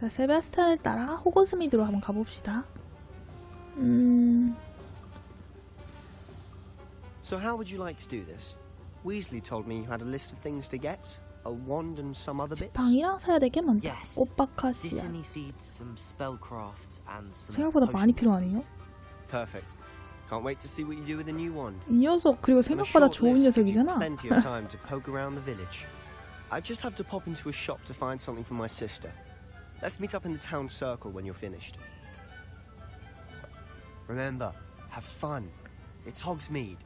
자, 세바스찬을 따라 호그스미드로 한번 가봅시다. So how would you like to do this? Weasley told me you had a list of things to get, a wand and some other bits. 지팡이랑 사야 될 게 많다. Yes. 오빠카시아. Dittany seeds, some spellcrafts, and some 생각보다 많이 potion 필요하네요. recipes. Perfect. Can't wait to see what you do with the new wand. 이 녀석 그리고 On a 생각보다 short 좋은 list, gives you 녀석이잖아. plenty of time to poke around the village. I just have to pop into a shop to find something for my sister. Let's meet up in the town circle when you're finished. Remember, have fun. It's Hogsmeade.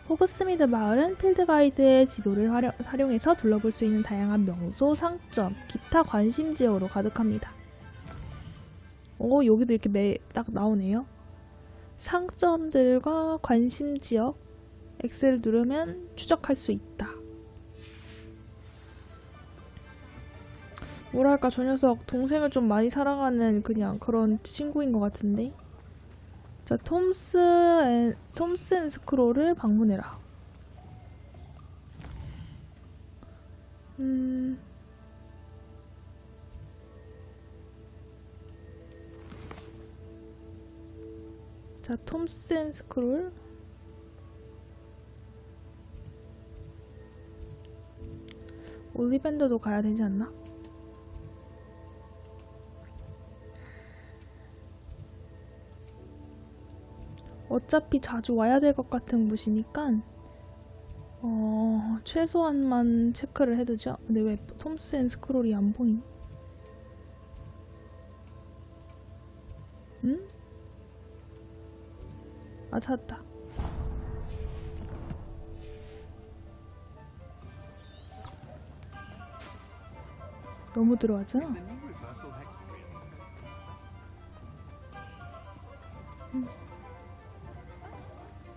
호그스미드 마을은 필드 가이드의 지도를 활용해서 둘러볼 수 있는 다양한 명소, 상점, 기타 관심 지역으로 가득합니다. 오, 여기도 이렇게 딱 나오네요. 상점들과 관심 지역, X를 누르면 추적할 수 있다. 뭐랄까, 저 녀석 동생을 좀 많이 사랑하는 그냥 그런 친구인 것 같은데. 자, 톰스 앤 스크롤을 방문해라. 자, 톰스 앤 스크롤. 올리밴더도 가야 되지 않나? 어차피 자주 와야 될 것 같은 곳이니까 최소한만 체크를 해두죠. 근데 왜 톰스 앤 스크롤이 안 보임? 응? 아, 찾았다. 너무 들어왔잖아.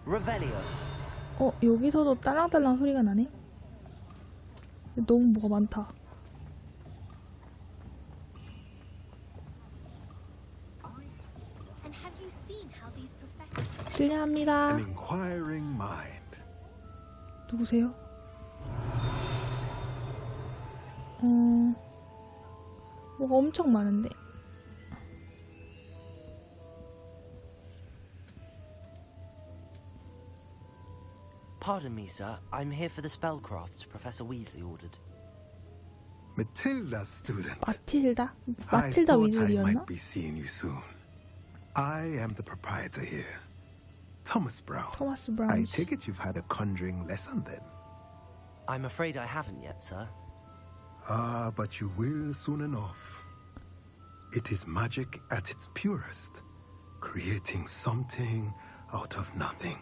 Revelio. 여기서도 딸랑딸랑 소리가 나네? 너무 뭐가 많다. 실례합니다. An inquiring mind. 누구세요? 뭐가 엄청 많은데. Pardon me, sir. I'm here for the spellcrafts Professor Weasley ordered. Matilda's student. 마틸다? I 마틸다 thought I 위즐리였나? might be seeing you soon. I am the proprietor here, Thomas Brown. 토마스 I 브라운스. take it you've had a conjuring lesson then. I'm afraid I haven't yet, sir. Ah, but you will soon enough. It is magic at its purest, creating something out of nothing.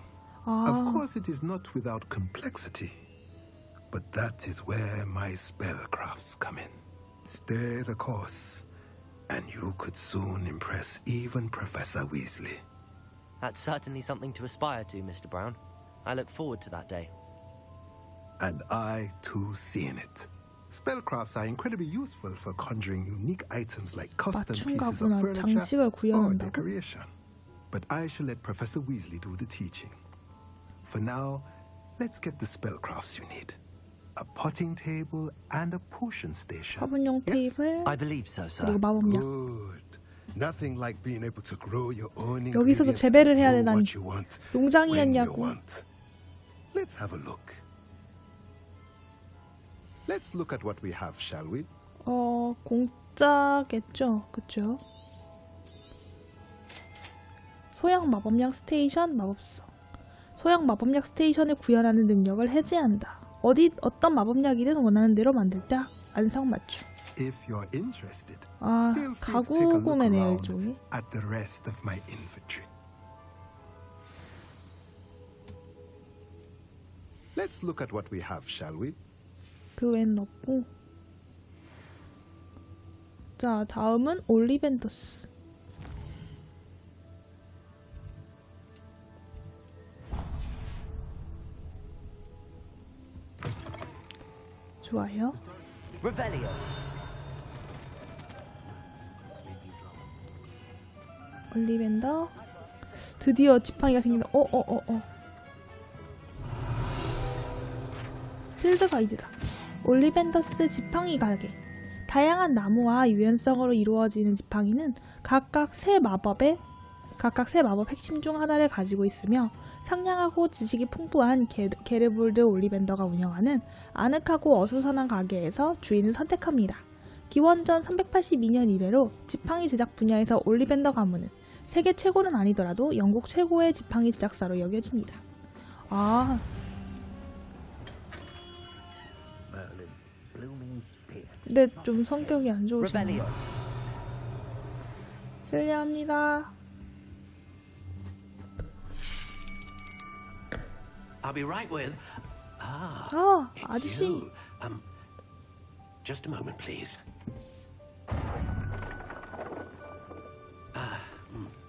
Of course, it is not without complexity, but that is where my spellcrafts come in. Stay the course, and you could soon impress even Professor Weasley. That's certainly something to aspire to, Mr. Brown. I look forward to that day. And I, too, see in it. Spellcrafts are incredibly useful for conjuring unique items like custom pieces of 맞춤가구나 furniture 장식을 or 구현한다고? decoration. But I shall let Professor Weasley do the teaching. For now, let's get the spellcrafts you need. A potting table and a potion station. 화분용 Yes? 테이블, I believe so, sir. 그리고 마법약. Good. Nothing like being able to grow your own 여기서도 ingredients 재배를 and 해야 grow 되다니. what you want when you 농장이었냐고. want. Let's have a look. Let's look at what we have, shall we? 공짜겠죠? 그쵸? 소형 마법약 스테이션 마법서. 소형 마법약 스테이션을 구현하는 능력을 해제한다. 어떤 마법약이든 원하는 대로 만들다. 안성맞춤. If you're interested, 아, feel free to take a 가구 look 구매네요, around 일종의. at the rest of my inventory. Let's look at what we have, shall we? 그 외엔 없고. 자, 다음은 올리벤더스. 좋아요. Revelio. 올리벤더. 드디어 지팡이가 생긴다. 필드 가이드다. 올리벤더스 지팡이 가게. 다양한 나무와 유연성으로 이루어지는 지팡이는 각각 세 마법 핵심 중 하나를 가지고 있으며 상냥하고 지식이 풍부한 게르볼드 올리벤더가 운영하는 아늑하고 어수선한 가게에서 주인을 선택합니다. 기원전 382년 이래로 지팡이 제작 분야에서 올리벤더 가문은 세계 최고는 아니더라도 영국 최고의 지팡이 제작사로 여겨집니다. 아, 근데 좀 성격이 안 좋으시네요. 실례합니다. I'll be right with. 아, It's 아저씨. you. Just a moment, please.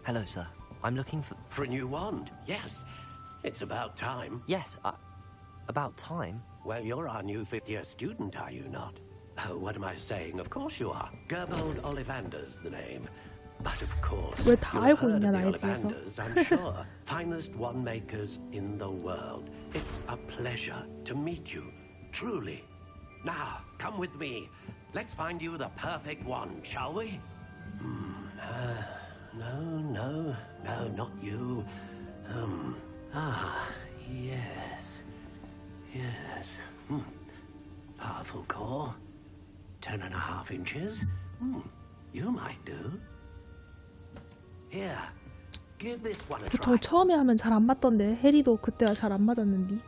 Hello, sir. I'm looking for... For a new wand, yes. It's about time. Yes, about time. Well, you're our new fifth-year student, are you not? Oh, what am I saying? Of course you are. Gerbold Ollivander's the name. But of course, 왜 다 you've 알고 heard 있냐, of the 나에 대해서. Ollivanders, I'm sure. Finest wand makers in the world. It's a pleasure to meet you, truly. Now, come with me. Let's find you the perfect wand, shall we? No, not you. Yes. Powerful core. 10.5 inches. You might do. Here, give this one a try. 보통 처음에 하면 잘 안 맞던데 해리도 그때가 잘 안 맞았는데.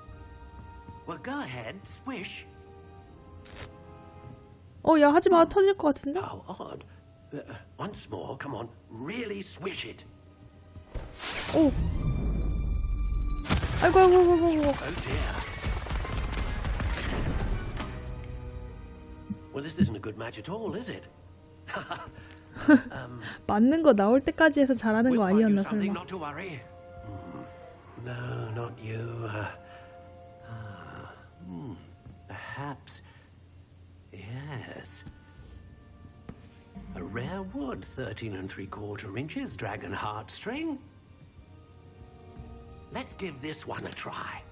Well, go ahead, swish. 야, 하지마. 터질 것 같은데? How odd. Once more, come on, really swish it. 오. 아이고. Oh dear. Well, this isn't a good match at all, is it? 맞는 거 나올 때까지 해서 잘하는 거 We'll find you 아니었나 something, 설마. not to worry. No, not you. Perhaps. Yes. A rare wood, 13 3/4 inches, dragon heartstring. Let's give this one a try.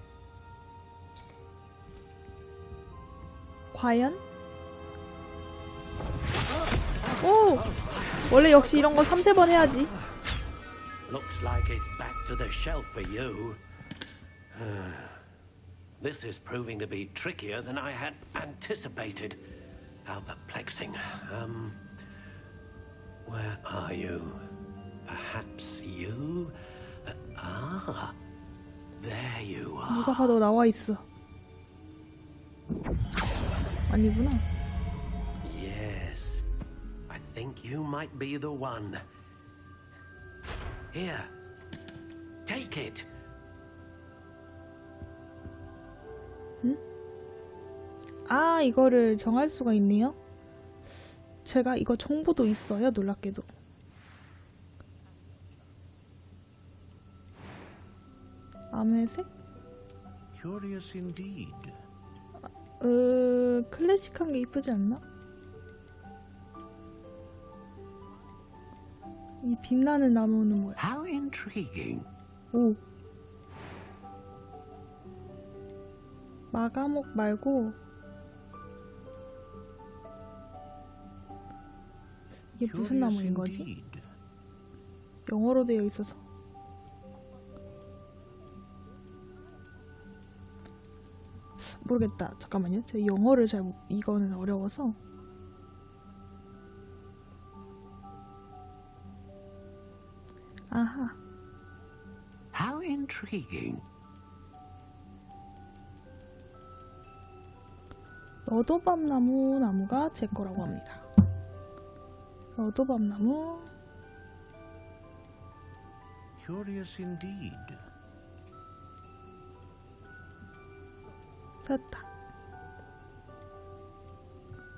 과연? 오! 원래 역시 이런 거 3-4번 해야지. Looks like it's back to the shelf for you. This is proving to be trickier than I had anticipated. How perplexing. Where are you? Perhaps you? There you are. 누가 봐도 나와 있어. 아니구나. Yes. I think you might be the one. Here. Take it. 아, 이거를 정할 수가 있네요. 제가 이거 정보도 있어요, 놀랍게도. 암회색? Curious indeed. 클래식한 게 이쁘지 않나? 이 빛나는 나무는 뭐야? How intriguing. 오. 마가목 말고 이게 무슨 나무인 거지? 영어로 되어 있어서 모르겠다. 잠깐만요. 제가 영어를 이거는 어려워서. 아하. How intriguing. 너도밤나무가 제 거라고 합니다. 너도밤나무. Curious indeed. 됐다.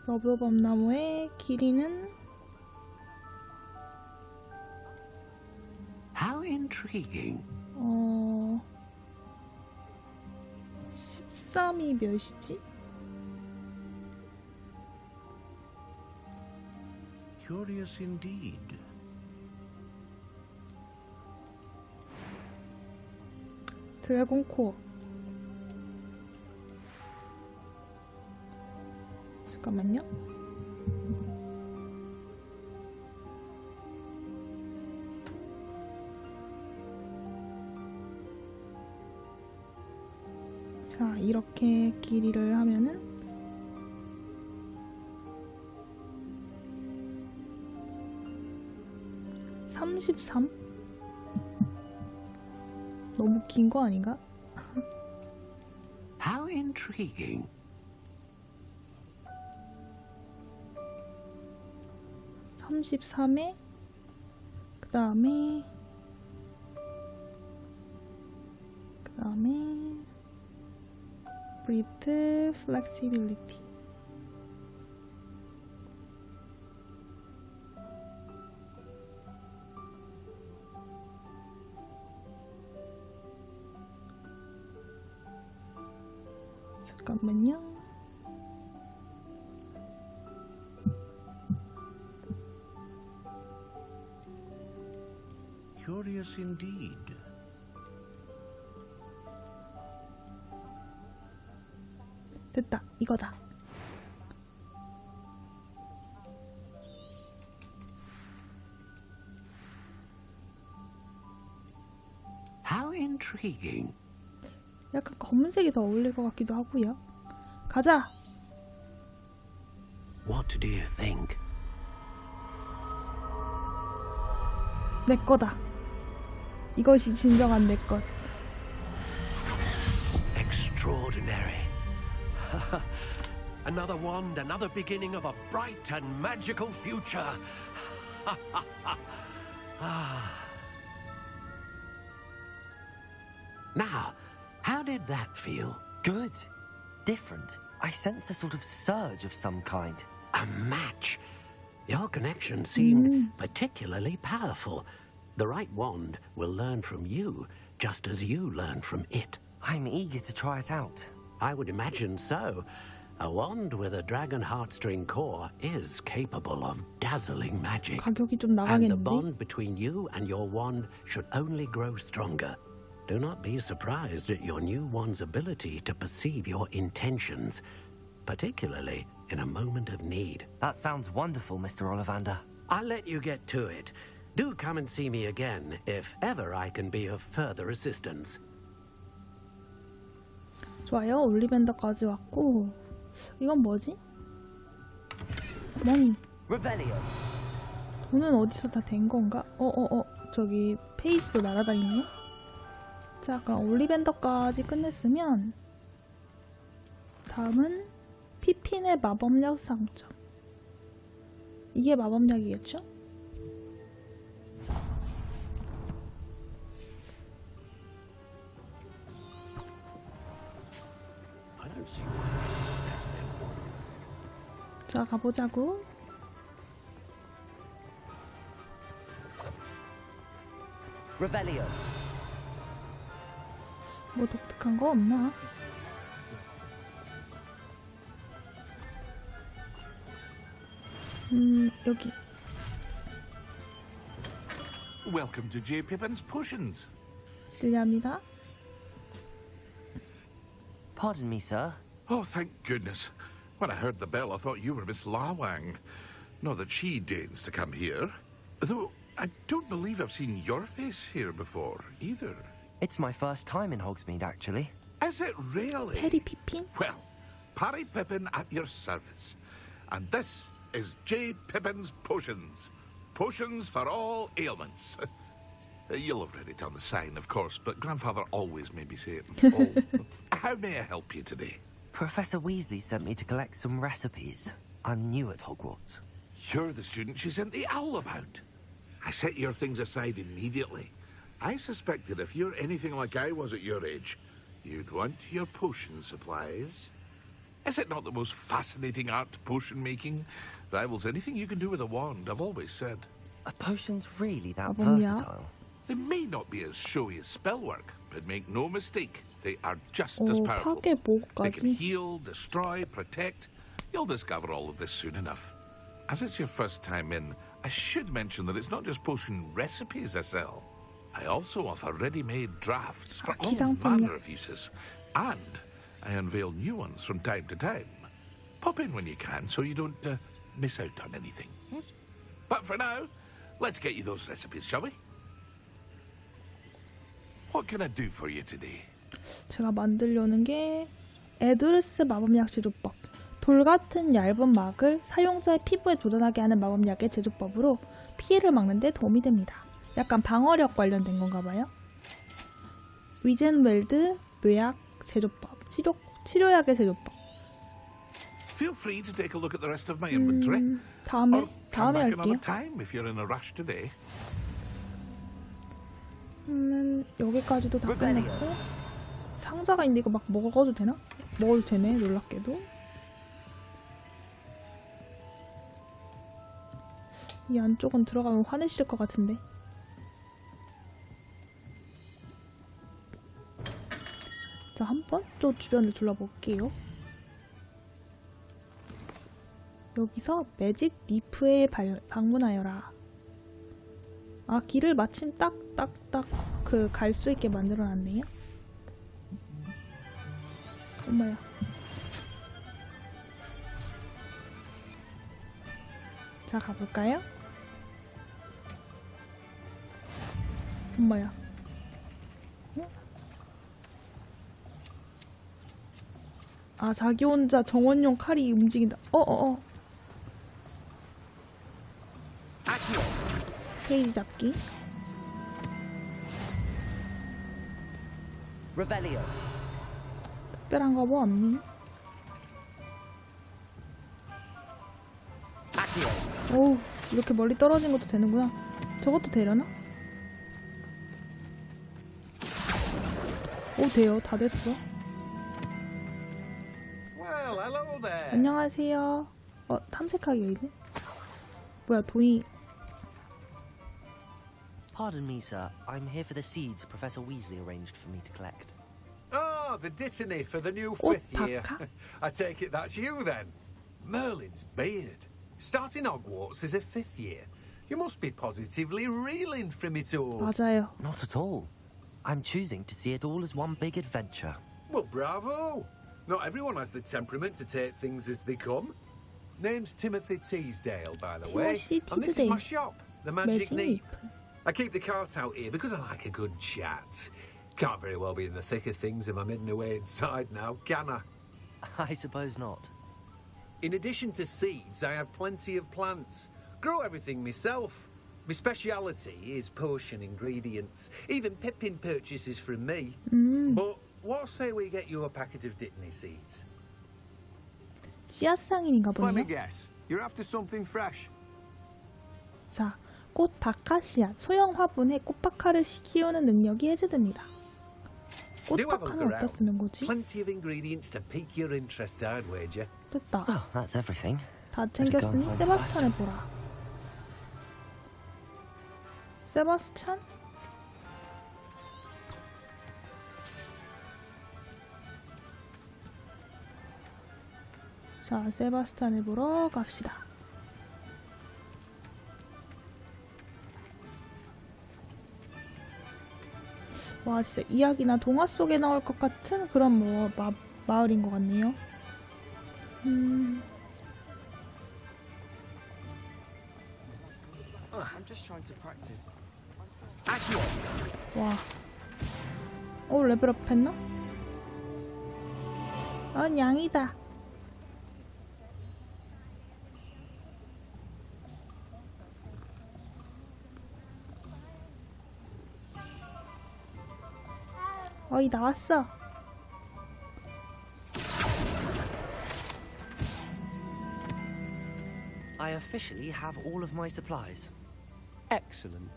너도밤나무의 길이는 How intriguing. 13이 몇이지? Curious indeed. 드래곤 코어. 잠깐만요. 자, 이렇게 길이를 하면은 33? 너무 긴 거 아닌가? How intriguing. 33에 그 다음에 breathe flexibility. 잠깐만요. Curious indeed. 됐다. 이거다. How intriguing. 약간 검은색이 더 어울릴 것 같기도 하고요. 가자. What do you think? 내 거다. 이것이 진정한 내 것. Extraordinary. Another wand, another beginning of a bright and magical future. Now, how did that feel? Good. Different. I sensed a sort of surge of some kind. A match. Your connection seemed particularly powerful. The right wand will learn from you, just as you learn from it. I'm eager to try it out. I would imagine so. A wand with a dragon heartstring core is capable of dazzling magic. 가격이 좀 And the 나가겠는데? bond between you and your wand should only grow stronger. Do not be surprised at your new wand's ability to perceive your intentions, particularly in a moment of need. That sounds wonderful, Mr. Ollivander. I'll let you get to it. Do come and see me again if ever I can be of further assistance. 좋아요. 올리벤더까지 왔고 이건 뭐지? 머니. Revelio. 돈은 어디서 다 된 건가? 저기 페이지도 날아다니네. 자, 그럼 올리벤더까지 끝냈으면 다음은 피핀의 마법약 상점. 이게 마법약이겠죠? 자, 가보자고. Revelio. 뭐 독특한 거 없나? 여기. Welcome to J. Pippin's Potions. 실례합니다. Pardon me, sir. Oh, thank goodness. When I heard the bell, I thought you were Miss Lawang. Not that she deigns to come here. Though I don't believe I've seen your face here before, either. It's my first time in Hogsmeade, actually. Is it really? 페리 피핀? Well, Parry Pippin at your service. And this is J. Pippin's Potions. Potions for all ailments. You'll have read it on the sign, of course, but Grandfather always made me say it. Oh. How may I help you today? Professor Weasley sent me to collect some recipes. I'm new at Hogwarts. You're the student she sent the owl about. I set your things aside immediately. I suspected if you're anything like I was at your age, you'd want your potion supplies. Is it not the most fascinating art, potion making? Rivals anything you can do with a wand, I've always said. Are potions really that 뭐냐? versatile? They may not be as showy as spellwork, but make no mistake, they are just as powerful. 파괴 They can 보호까지. heal, destroy, protect. You'll discover all of this soon enough. As it's your first time in, I should mention that it's not just potion recipes I sell. I also offer ready-made drafts for all 기상품이야. manner of uses. And I unveil new ones from time to time. Pop in when you can so you don't miss out on anything. But for now, let's get you those recipes, shall we? What can I do for you today? 제가 만들려는 게 에드르스 마법약 제조법. 돌 같은 얇은 막을 사용자의 피부에 도전하게 하는 마법약의 제조법으로 피해를 막는 데 도움이 됩니다. 약간 방어력 관련된 건가 봐요. 위젠웰드 묘약 제조법. 치료약의 제조법. Feel free to take a look at the rest of my inventory. 다음에 Or come back 할게요. another time if you're in a rush today. 여기까지도 다 끝났고 상자가 있는데 이거 막 먹어도 되나? 먹어도 되네, 놀랍게도. 이 안쪽은 들어가면 화내실 것 같은데. 자, 한번 저 주변을 둘러볼게요. 여기서 매직 리프에 방문하여라. 아, 길을 마침 딱딱딱 갈 수 있게 만들어놨네요. 엄마야. 자, 가볼까요? 엄마야. 아, 자기 혼자 정원용 칼이 움직인다. 페이지 잡기. Revelio. 특별한 거 뭐 없니? 오우, 이렇게 멀리 떨어진 것도 되는구나. 저것도 되려나? 오, 돼요. 다 됐어. Well, hello there. 안녕하세요. 탐색하기 여기네. 뭐야, 돈이. Pardon me, sir. I'm here for the seeds Professor Weasley arranged for me to collect. Oh, the dittany for the new Oh, fifth year. Papa. I take it that's you then. Merlin's beard. Starting Hogwarts as a fifth year. You must be positively reeling from it all. 맞아요. Not at all. I'm choosing to see it all as one big adventure. Well, bravo. Not everyone has the temperament to take things as they come. Name's Timothy Teasdale, by the way. Timothy And this is my Teasdale. shop, the Magic 매직 Neep. I keep the cart out here because I like a good chat. Can't very well be in the thick of things if I'm hidden away inside now, can I? I suppose not. In addition to seeds, I have plenty of plants. Grow everything myself. My speciality is potion ingredients. Even Pippin purchases from me. But what say we get you a packet of Dittany seeds? 씨앗상인인가 Let me 보네요. guess. You're after something fresh. 자, 꽃 박하 씨앗. 소형 화분에 꽃박하를 키우는 능력이 해제됩니다. 꽃 Do have a look 박하는 어디다 around. 쓰는 거지? Plenty of ingredients to pique your interest, I'd wager. 됐다. Oh, that's everything. 다 Better go and 챙겼으니 find 세바스찬을 보라. 세바스찬? 자, 세바스찬을 보러 갑시다. 와, 진짜 이야기나 동화 속에 나올 것 같은 그런 마을인 것 같네요. I'm just trying to practice. 와. 레벨업 했나? 양이다. 나왔어. I officially have all of my supplies. Excellent.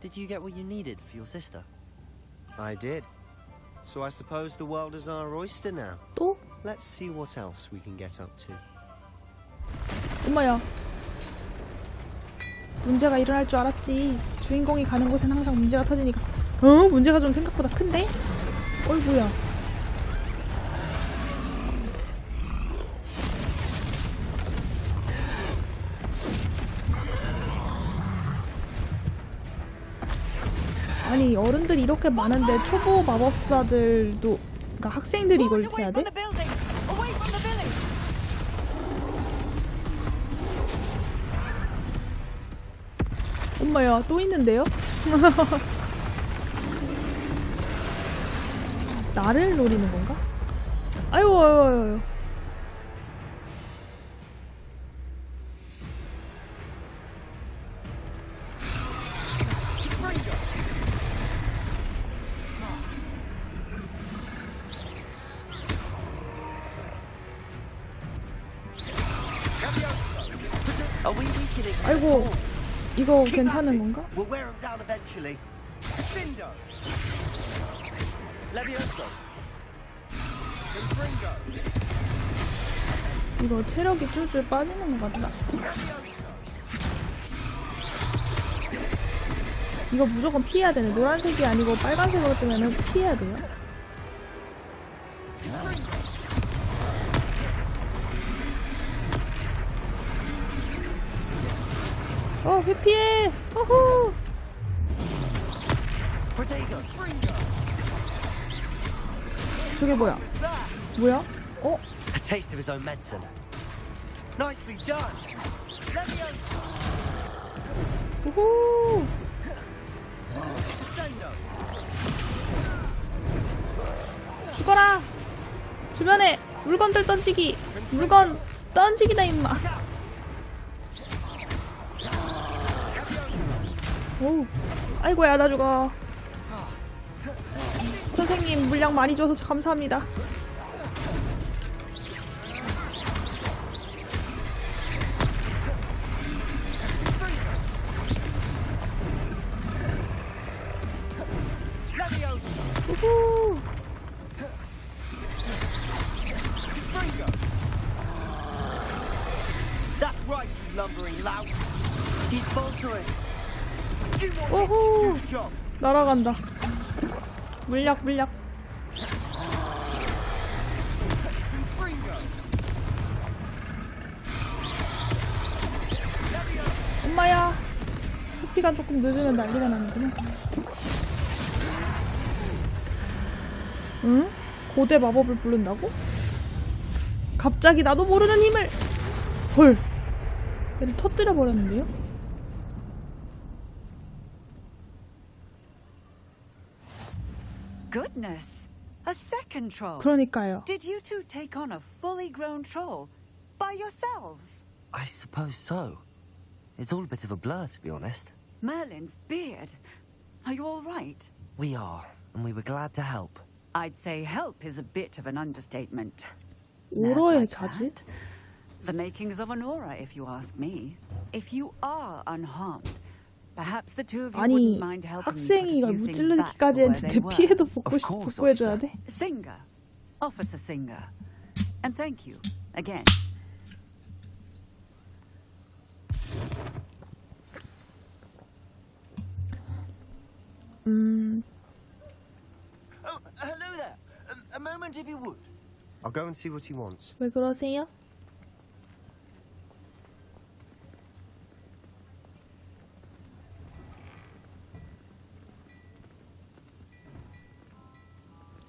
Did you get what you needed for your sister? I did. So I suppose the world is our oyster now. 또? Let's see what else we can get up to. 엄마야. 문제가 일어날 줄 알았지. 주인공이 가는 곳엔 항상 문제가 터지니까. 문제가 좀 생각보다 큰데? 어이구야. 아니, 어른들이 이렇게 많은데 초보 마법사들도, 그러니까 학생들이 이걸 해야 돼? 엄마야, 또 있는데요? 나를 노리는 건가? 아이고, 아이고, 아이고. Are we weakening? 아이고, 이거 괜찮은 건가? We'll wear him down eventually. Levioso. 이거 체력이 쫄쫄 빠지는 것 같다. 이거 무조건 피해야 되네. 노란색이 아니고 빨간색으로 뜨면 피해야 돼요. 회피해! 어후! 저게 뭐야? 뭐야? 어? A taste of his own medicine. Nicely done. Levioso. 우후! 죽어라! 주변에 물건들 던지기! 물건 던지기다 임마! 오, 아이고야 나 죽어. 선생님 물량 많이 줘서 감사합니다. 우후. That's right, you lumbering lout. He's faltering. 오호! 날아간다. 물약, 물약. 엄마야! 호피가 조금 늦으면 난리가 나는구나. 응? 고대 마법을 부른다고? 갑자기 나도 모르는 힘을! 헐! 얘를 터뜨려 버렸는데요? Goodness! A second troll. 그러니까요. Did you two take on a fully grown troll by yourselves? I suppose so. It's all a bit of a blur, to be honest. Merlin's beard. Are you all right? We are, and we were glad to help. I'd say help is a bit of an understatement. 오로의 Like 자질? that. The makings of an aura, if you ask me. If you are unharmed, perhaps the two of you 아니, wouldn't mind helping me put a 학생이 이걸 few things back 무찔르기까지 to where they 했는데 were. 피해도 Of course, 복구해줘야 돼? Singer. Officer Singer. And thank you, again. Oh, hello there. A moment, if you would. I'll go and see what he wants. 왜 그러세요?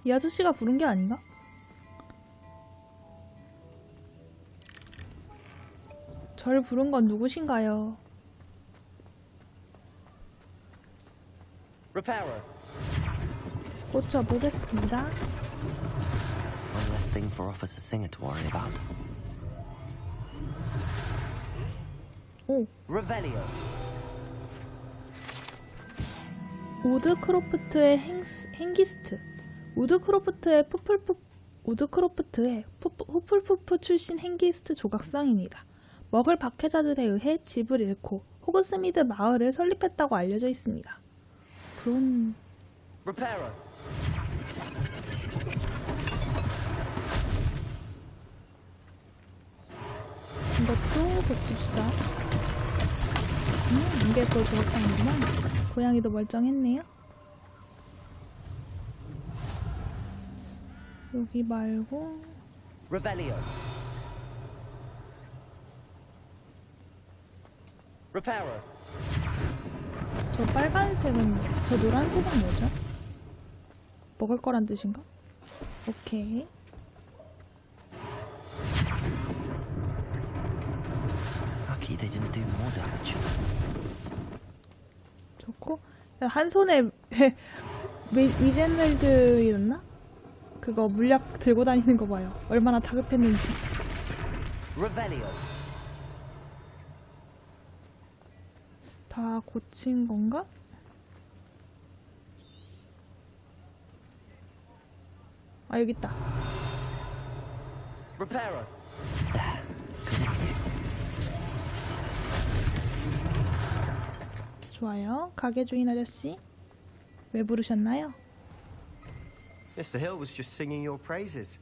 이 아저씨가 부른 게 아닌가? 저를 부른 건 누구신가요? Repairer. 고쳐보겠습니다. One less thing for Officer Singer to worry about. 오, Revelio. 우드크로프트의 행기스트. 우드크로프트의 후플푸프 출신 행기스트 조각상입니다. 먹을 박해자들에 의해 집을 잃고 호그스미드 마을을 설립했다고 알려져 있습니다. 그런... Repairer. 이것도 고칩시다. 이게 또 조각상이구나. 고양이도 멀쩡했네요. 여기 말고 Revelio. Repairer. 저 빨간색은 저 노란색은 뭐죠? 먹을 거란 뜻인가? 오케이. Lucky they didn't do more damage. 한 손에 위젠럴드였나? 그거 물약 들고 다니는 거 봐요. 얼마나 다급했는지. Revelio. 다 고친 건가? 아, 여기 있다. Reparo. 좋아요. 가게 주인 아저씨. 왜 부르셨나요? Mr. Hill was just singing your praises.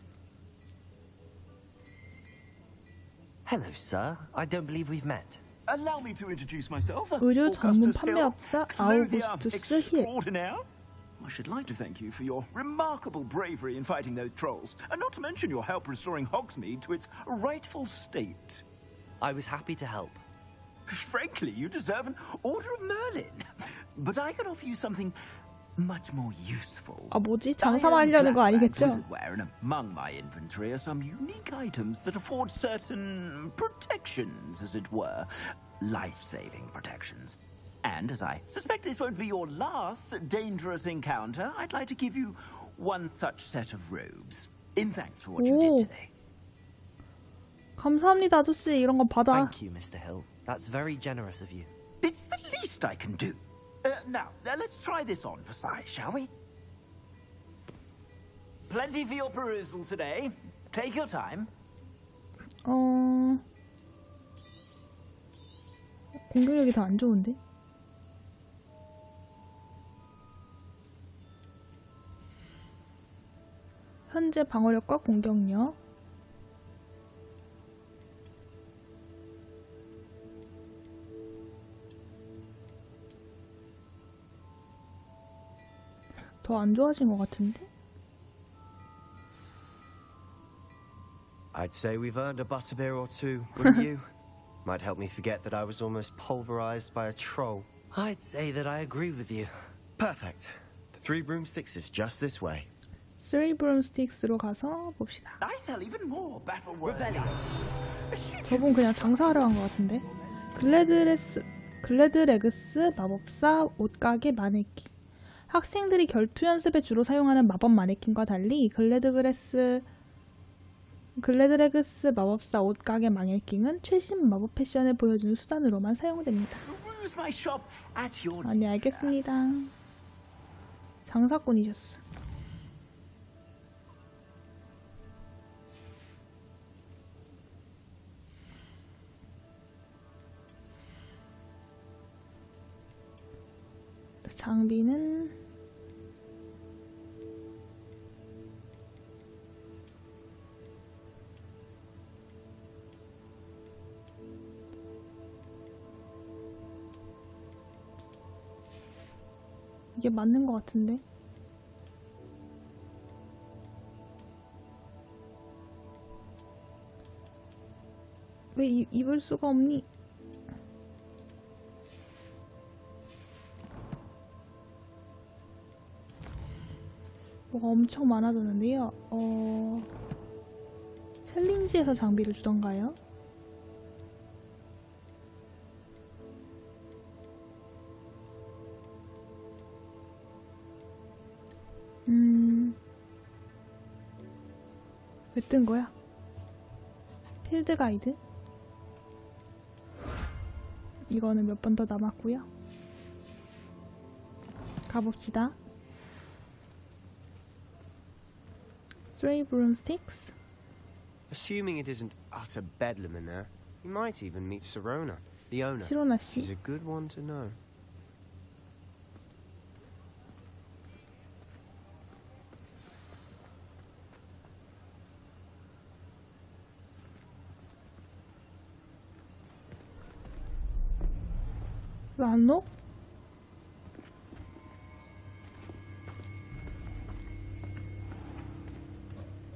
Hello, sir. I don't believe we've met. Allow me to introduce myself. 의류 전문 Augustus Hill, 판매업자 clothier 아우구스투스 힐. extraordinaire. I should like to thank you for your remarkable bravery in fighting those trolls, and not to mention your help restoring Hogsmeade to its rightful state. I was happy to help. Frankly, you deserve an Order of Merlin. But I can offer you something much more useful. 아, 뭐지? 장사하려는 거 아니겠죠? And among my inventory are some unique items that afford certain protections, as it were. Life-saving protections. And as I suspect this won't be your last dangerous encounter, I'd like to give you one such set of robes. In thanks for what you did today. 감사합니다, 아저씨. 이런 거 받아. Thank you, Mr. Hill. That's very generous of you. It's the least I can do. Now, let's try this on for size, shall we? Plenty for your perusal today. Take your time. 공격력이 더 안 좋은데? 현재 방어력과 공격력. 더 안 좋아진 것 같은데? I'd say we've earned a butterbeer or two, wouldn't you? Might help me forget that I was almost pulverized by a troll. I'd say that I agree with you. Perfect. The 3 broomsticks is just this way. 3 broomsticks로 가서 봅시다. I sell even more battle 저분 그냥 장사하러 간 것 같은데. 글래드레그스 마법사 옷가게 마네킹. 학생들이 결투 연습에 주로 사용하는 마법 마네킹과 달리 글래드레그스 마법사 옷가게 마네킹은 최신 마법 패션을 보여주는 수단으로만 사용됩니다. 아니, 알겠습니다. 장사꾼이셨어. 장비는 이게 맞는 것 같은데. 왜 입을 수가 없니? 뭐가 엄청 많아졌는데요. 챌린지에서 장비를 주던가요? 왜 뜬 거야? 필드 가이드? 이거는 몇 번 더 남았고요. 가봅시다. 3 broomsticks. Assuming it isn't utter bedlam in there, you might even meet Sirona, the owner. 시로나 씨. She's a good one to know. 왜 안 넣어?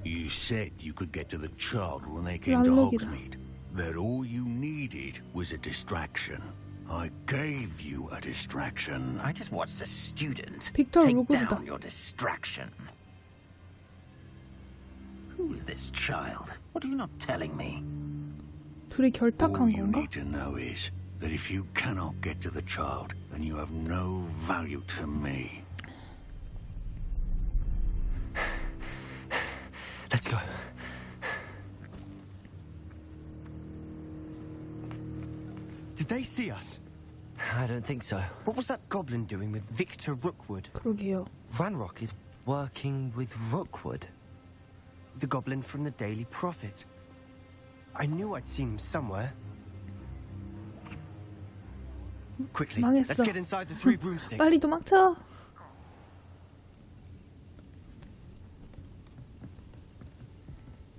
You said you could get to the child when they came to Hogsmeade. That all you needed was a distraction. I gave you a distraction. I just watched a student 빅터 take 루그즈다. down your distraction. Who's this child? What are you not telling me? All 둘이 결탁한 you 건가? need to know is that if you cannot get to the child, then you have no value to me. Let's go. Did they see us? I don't think so. What was that goblin doing with Victor Rookwood? 그러게요. Ranrock is working with Rookwood. The goblin from the Daily Prophet. I knew I'd seen him somewhere. Quickly, 망했어. let's get inside the three broomsticks. 빨리 도망쳐.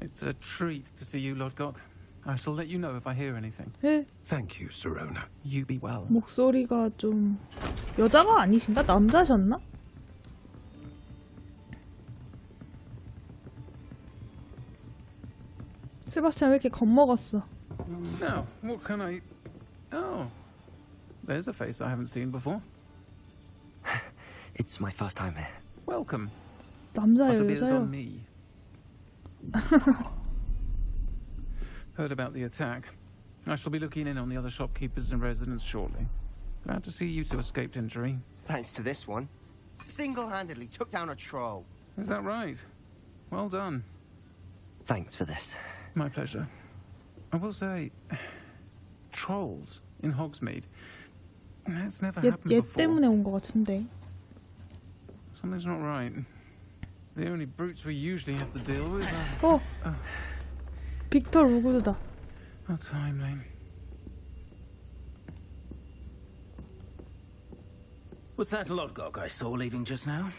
It's a treat to see you, Lodgok. I shall let you know if I hear anything. 에? Thank you, Serona. You be well. 목소리가 좀 여자가 아니신가? 남자셨나? 세바스찬 왜 이렇게 겁먹었어? Now, what can I... Oh, there's a face I haven't seen before. It's my first time here. Welcome. 남자예요, Butterbeer's 여자요? on me. Heard about the attack. I shall be looking in on the other shopkeepers and residents shortly. Glad to see you two escaped injury. Thanks to this one. Single-handedly took down a troll. Is that right? Well done. Thanks for this. My pleasure. I will say, trolls in Hogsmeade. That's never happened 얘 before. 때문에 온 것 같은데. Something's not right. The only brutes we usually have to deal with 어! 빅터 로그드다. are timely. Was that Lodgok I saw leaving just now?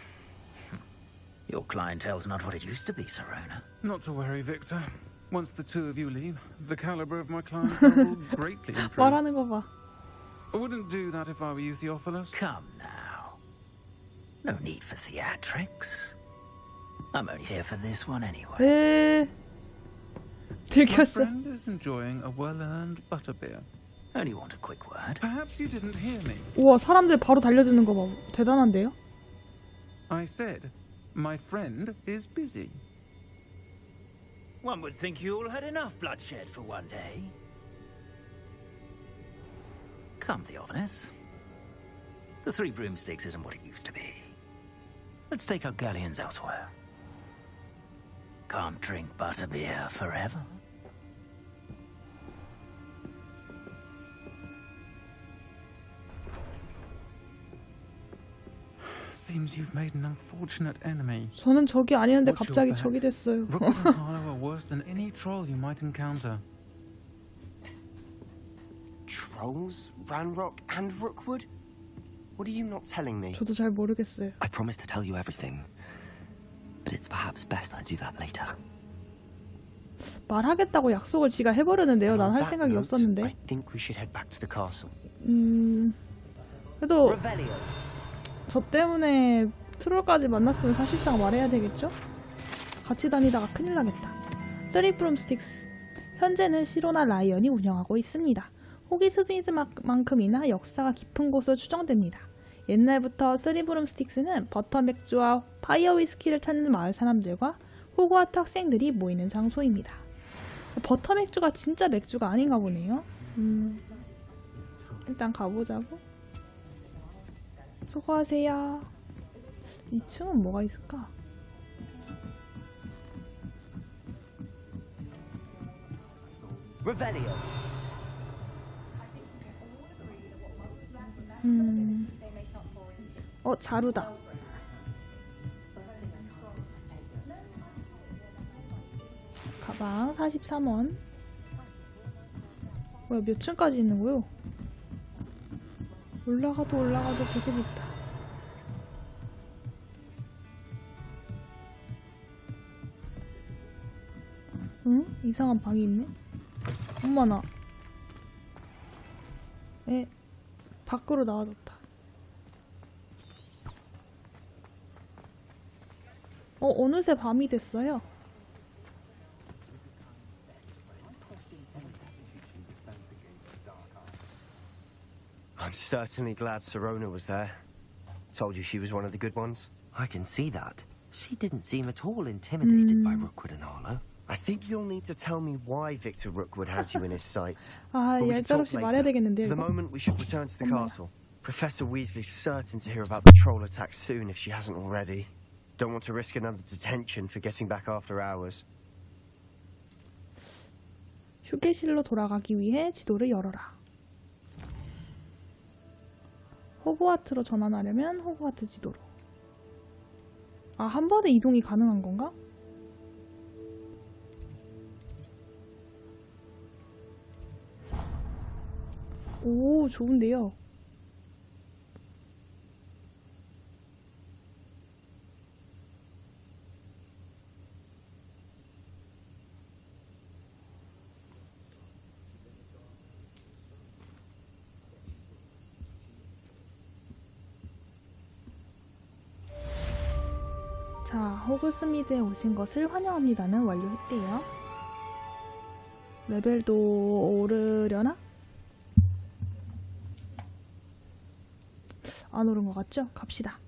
Your clientele's not what it used to be, Serona. Not to worry, Victor. Once the two of you leave, the caliber of my clientele will greatly improve. 말하는 거 봐. I wouldn't do that if I were you, Theophilus. Come now. No need for theatrics. I'm only here for this one anyway. 에. My 들켰어. friend is enjoying a well-earned butterbeer. Only want a quick word. Perhaps you didn't hear me. 우와, 사람들 바로 달려드는 거 봐. 대단한데요? I said, my friend is busy. One would think you all had enough bloodshed for one day. Come, Theophilus. The Three Broomsticks isn't what it used to be. Let's take our galleons elsewhere. Can't drink butterbeer forever. Seems you've made an unfortunate enemy. 저는 적이 아니었는데 Watch your 갑자기 back. 적이 됐어요. Rookwood and Harlow are worse than any troll you might encounter. Trolls? Ranrock and Rookwood? What are you not telling me? 저도 잘 모르겠어요. I promise to tell you everything, but it's perhaps best I do that later. 말하겠다고 약속을 지가 해버렸는데요. And 난 on 할 that 생각이 note, 없었는데. I think we should head back to the castle. 그래도 Revelio. 저 때문에 트롤까지 만났으면 사실상 말해야 되겠죠? 같이 다니다가 큰일 나겠다. 쓰리 브룸스틱스. 현재는 시로나 라이언이 운영하고 있습니다. 호그스미드만큼이나 역사가 깊은 곳으로 추정됩니다. 옛날부터 쓰리 브룸스틱스는 버터 맥주와 파이어 위스키를 찾는 마을 사람들과 호그와트 학생들이 모이는 장소입니다. 버터 맥주가 진짜 맥주가 아닌가 보네요. 일단 가보자고. 수고하세요. 2층은 뭐가 있을까? Revelio. 자루다. 가방 43원. 뭐야, 몇 층까지 있는 거요? 올라가도 계속 있다. 응? 이상한 방이 있네? 엄마나. 밖으로 나와뒀다. 어느새 밤이 됐어요. I'm certainly glad Serona was there. Told you she was one of the good ones. I can see that. She didn't seem at all intimidated by Rookwood and Harlow. I think you'll need to tell me why Victor Rookwood has you in his sights. 아, But we can talk 얄짤없이 말해야 later. 되겠는데요. For the 이거? moment, we should return to the 엄마야. castle. Professor Weasley's certain to hear about the troll attack soon if she hasn't already. Don't want to risk another detention for getting back after hours. 휴게실로 돌아가기 위해 지도를 열어라. 호그와트로 전환하려면 호그와트 지도로. 아, 한 번에 이동이 가능한 건가? 오, 좋은데요. 자, 호그스미드에 오신 것을 환영합니다는 완료했대요. 레벨도 오르려나? 안 오른 것 같죠? 갑시다.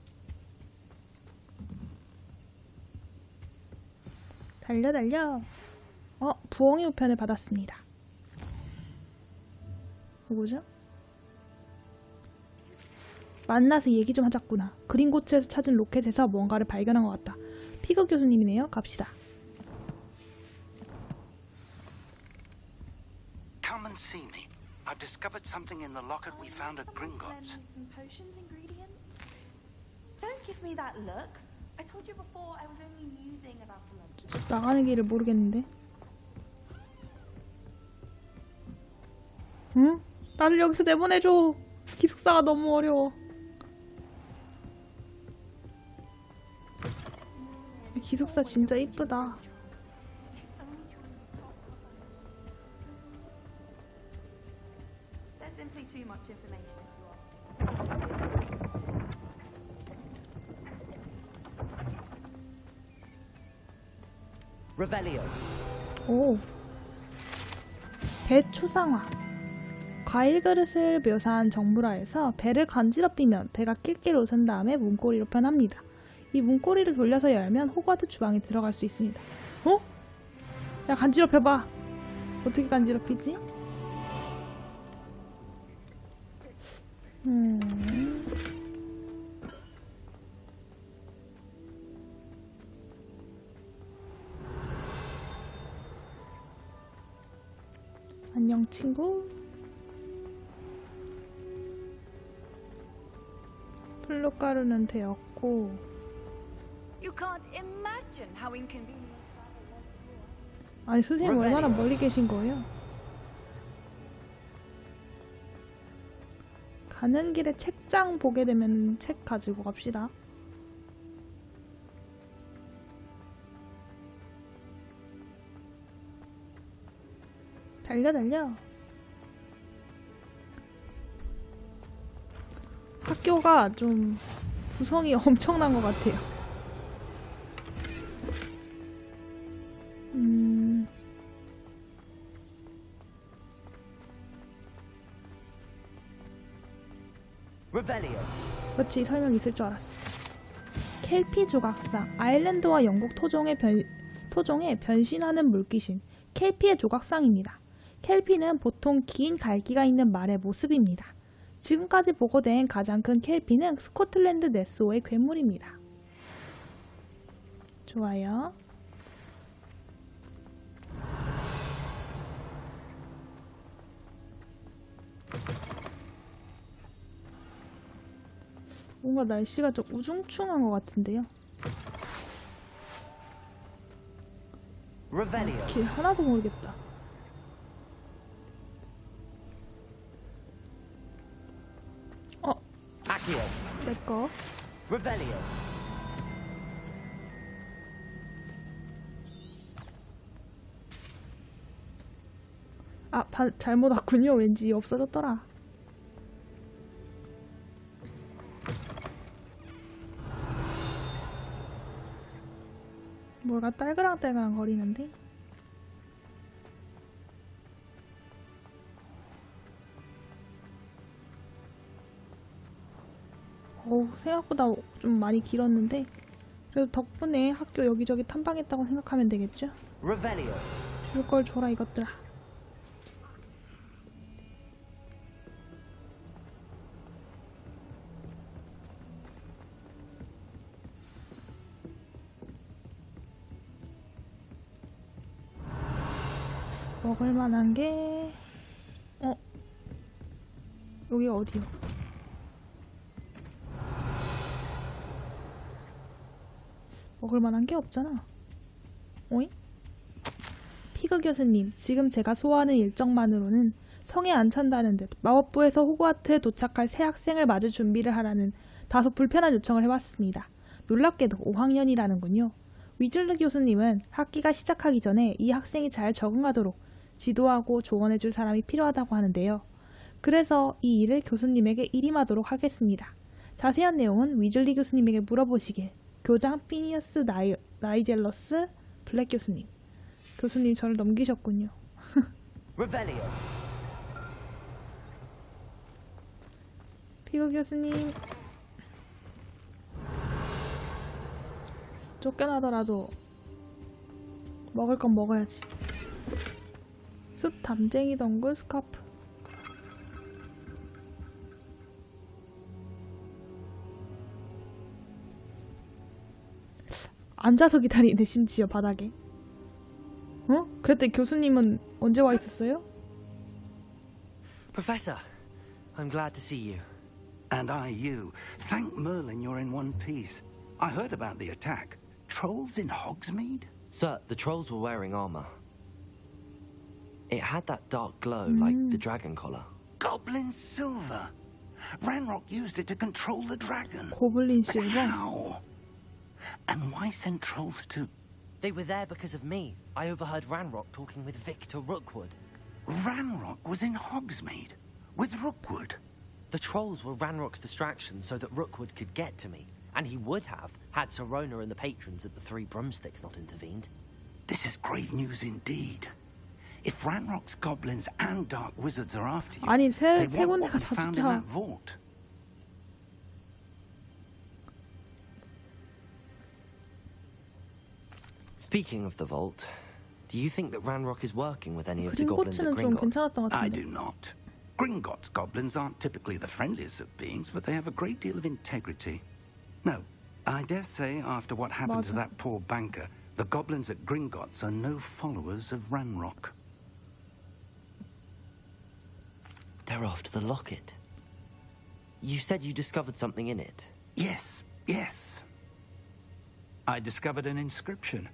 달려 달려. 부엉이 우편을 받았습니다. 뭐죠? 만나서 얘기 좀 하자꾸나. 그린고츠에서 찾은 로켓에서 뭔가를 발견한 것 같다. 피그 교수님이네요. 갑시다. Come and see me. I've discovered something in the locket we found at Gringotts. Some potions ingredients? Don't give me that look. I told you before I was only musing about the lunch. 나가는 길을 모르겠는데. 응? 나를 여기서 내보내줘. 기숙사가 너무 어려워. 기숙사 진짜 이쁘다. There's simply too much information if you ask. Revelio. 오. 배 초상화. 과일 그릇을 묘사한 정물화에서 배를 간지럽히면 배가 낄낄 웃은 다음에 문고리로 변합니다. 이 문고리를 돌려서 열면 호그와트 주방에 들어갈 수 있습니다. 어? 야, 간지럽혀봐. 어떻게 간지럽히지? 안녕 친구. 플룻가루는 되었고. You can't imagine how inconvenient. 아니, 선생님 얼마나 멀리 계신 거예요? 가는 길에 책장 보게 되면 책 가지고 갑시다. 달려 달려. 학교가 좀 구성이 엄청난 것 같아요. 그렇지, 설명 있을 줄 알았어. 켈피 조각상. 아일랜드와 영국 토종에 변신하는 물귀신. 켈피의 조각상입니다. 켈피는 보통 긴 갈기가 있는 말의 모습입니다. 지금까지 보고된 가장 큰 켈피는 스코틀랜드 네스호의 괴물입니다. 좋아요. 뭔가 날씨가 좀 우중충한 것 같은데요. 길 하나도 모르겠다. 내꺼. 아, 잘못 왔군요. 왠지 없어졌더라. 뭐가 딸그랑딸그랑 거리는데? 생각보다 좀 많이 길었는데 그래도 덕분에 학교 여기저기 탐방했다고 생각하면 되겠죠? Revelio. 줄 걸 줘라 이것들아. 먹을 만한 게 여기가 어디요? 먹을 만한 게 없잖아. 오잉? 피그 교수님, 지금 제가 소화하는 일정만으로는 성에 안 찬다는 듯 마법부에서 호그와트에 도착할 새 학생을 맞을 준비를 하라는 다소 불편한 요청을 해왔습니다. 놀랍게도 5학년이라는군요. 위즐리 교수님은 학기가 시작하기 전에 이 학생이 잘 적응하도록 지도하고 조언해줄 사람이 필요하다고 하는데요. 그래서 이 일을 교수님에게 일임하도록 하겠습니다. 자세한 내용은 위즐리 교수님에게 물어보시길. 교장 피니어스 나이젤러스 블랙 교수님. 교수님 저를 넘기셨군요. Revelio. 피그 교수님. 쫓겨나더라도 먹을 건 먹어야지. 숲 담쟁이 덩굴 스카프. 앉아서 기다리네 심지어 바닥에. 어? 그랬더니 교수님은 언제 와 있었어요? Professor, I'm glad to see you. And I you. Thank Merlin you're in one piece. I heard about the attack. Trolls in Hogsmeade? Sir, the trolls were wearing armor. It had that dark glow like the dragon collar. Goblin silver. Ranrock used it to control the dragon. 고블린 But 실버. how? And why send trolls to... They were there because of me. I overheard Ranrock talking with Victor Rookwood. Ranrock was in Hogsmeade with Rookwood. The trolls were Ranrock's distraction so that Rookwood could get to me. And he would have, had Sirona and the patrons at the Three Broomsticks not intervened. This is grave news indeed. If Ranrock's goblins and dark wizards are after you, 아니 세 they want 군데가 what we 다 found in 쫓아. that vault. Speaking of the vault, do you think that Ranrock is working with any of the goblins at 그린고츠는 좀 Gringotts? 괜찮았던 것 I 같은데. do not. Gringotts goblins aren't typically the friendliest of beings, but they have a great deal of integrity. No, I dare say after what happened to 맞아. that poor banker, the goblins at Gringotts are no followers of Ranrock. They're after the locket. You said you discovered something in it. Yes, yes. I discovered an inscription.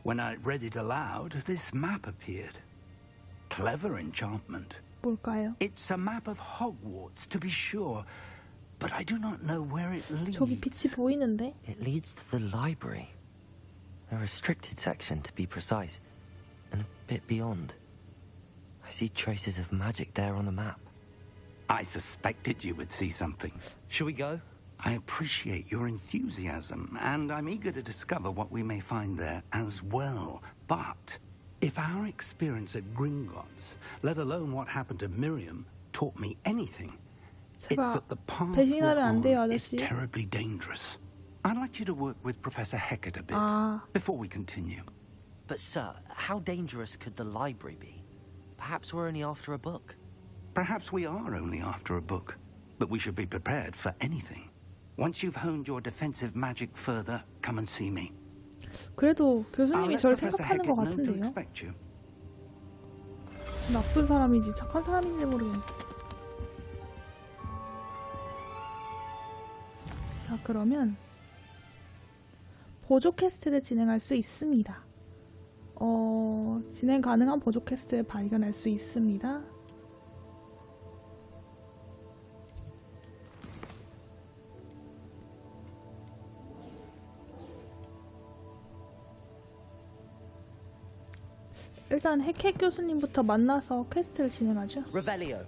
When I read it aloud, this map appeared. Clever enchantment. 뭘까요? It's a map of Hogwarts, to be sure, but I do not know where it leads. 저기 빛이 보이는데? It leads to the library. A restricted section, to be precise, and a bit beyond. I see traces of magic there on the map. I suspected you would see something. Shall we go? I appreciate your enthusiasm, and I'm eager to discover what we may find there as well. But if our experience at Gringotts, let alone what happened to Miriam, taught me anything, it's that the path we're 배신하면 안 돼요, on is 아저씨. terribly dangerous. I'd like you to work with Professor Heckett a bit before we continue. But sir, how dangerous could the library be? Perhaps we're only after a book. Perhaps we are only after a book, but we should be prepared for anything. Once you've honed your defensive magic further, come and see me. 그래도 I'll 교수님이 let 저를 Professor 생각하는 것 Heckett know to 같은데요? expect you. 나쁜 사람인지 착한 사람인지 모르겠네. 자, 그러면 보조 퀘스트를 진행할 수 있습니다. 진행 가능한 보조 퀘스트를 발견할 수 있습니다. 일단 해켓 교수님부터 만나서 퀘스트를 진행하죠. Revelio.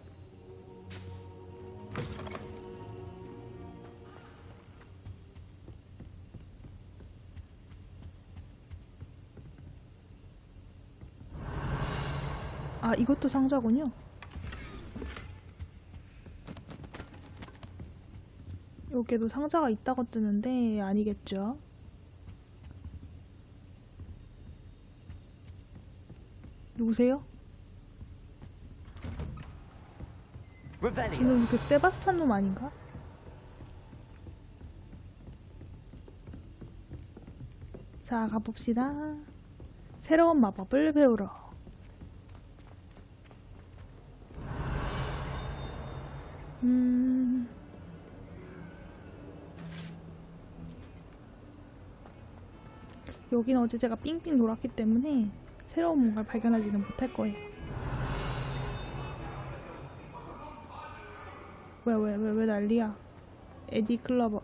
아, 이것도 상자군요. 여기에도 상자가 있다고 뜨는데 아니겠죠? 누구세요? 이놈 그 세바스찬 놈 아닌가? 자, 가봅시다. 새로운 마법을 배우러. 여긴 어제 제가 삥삥 돌았기 때문에 새로운 뭔가를 발견하지는 못할 거예요. 왜 난리야? 에디 클러버.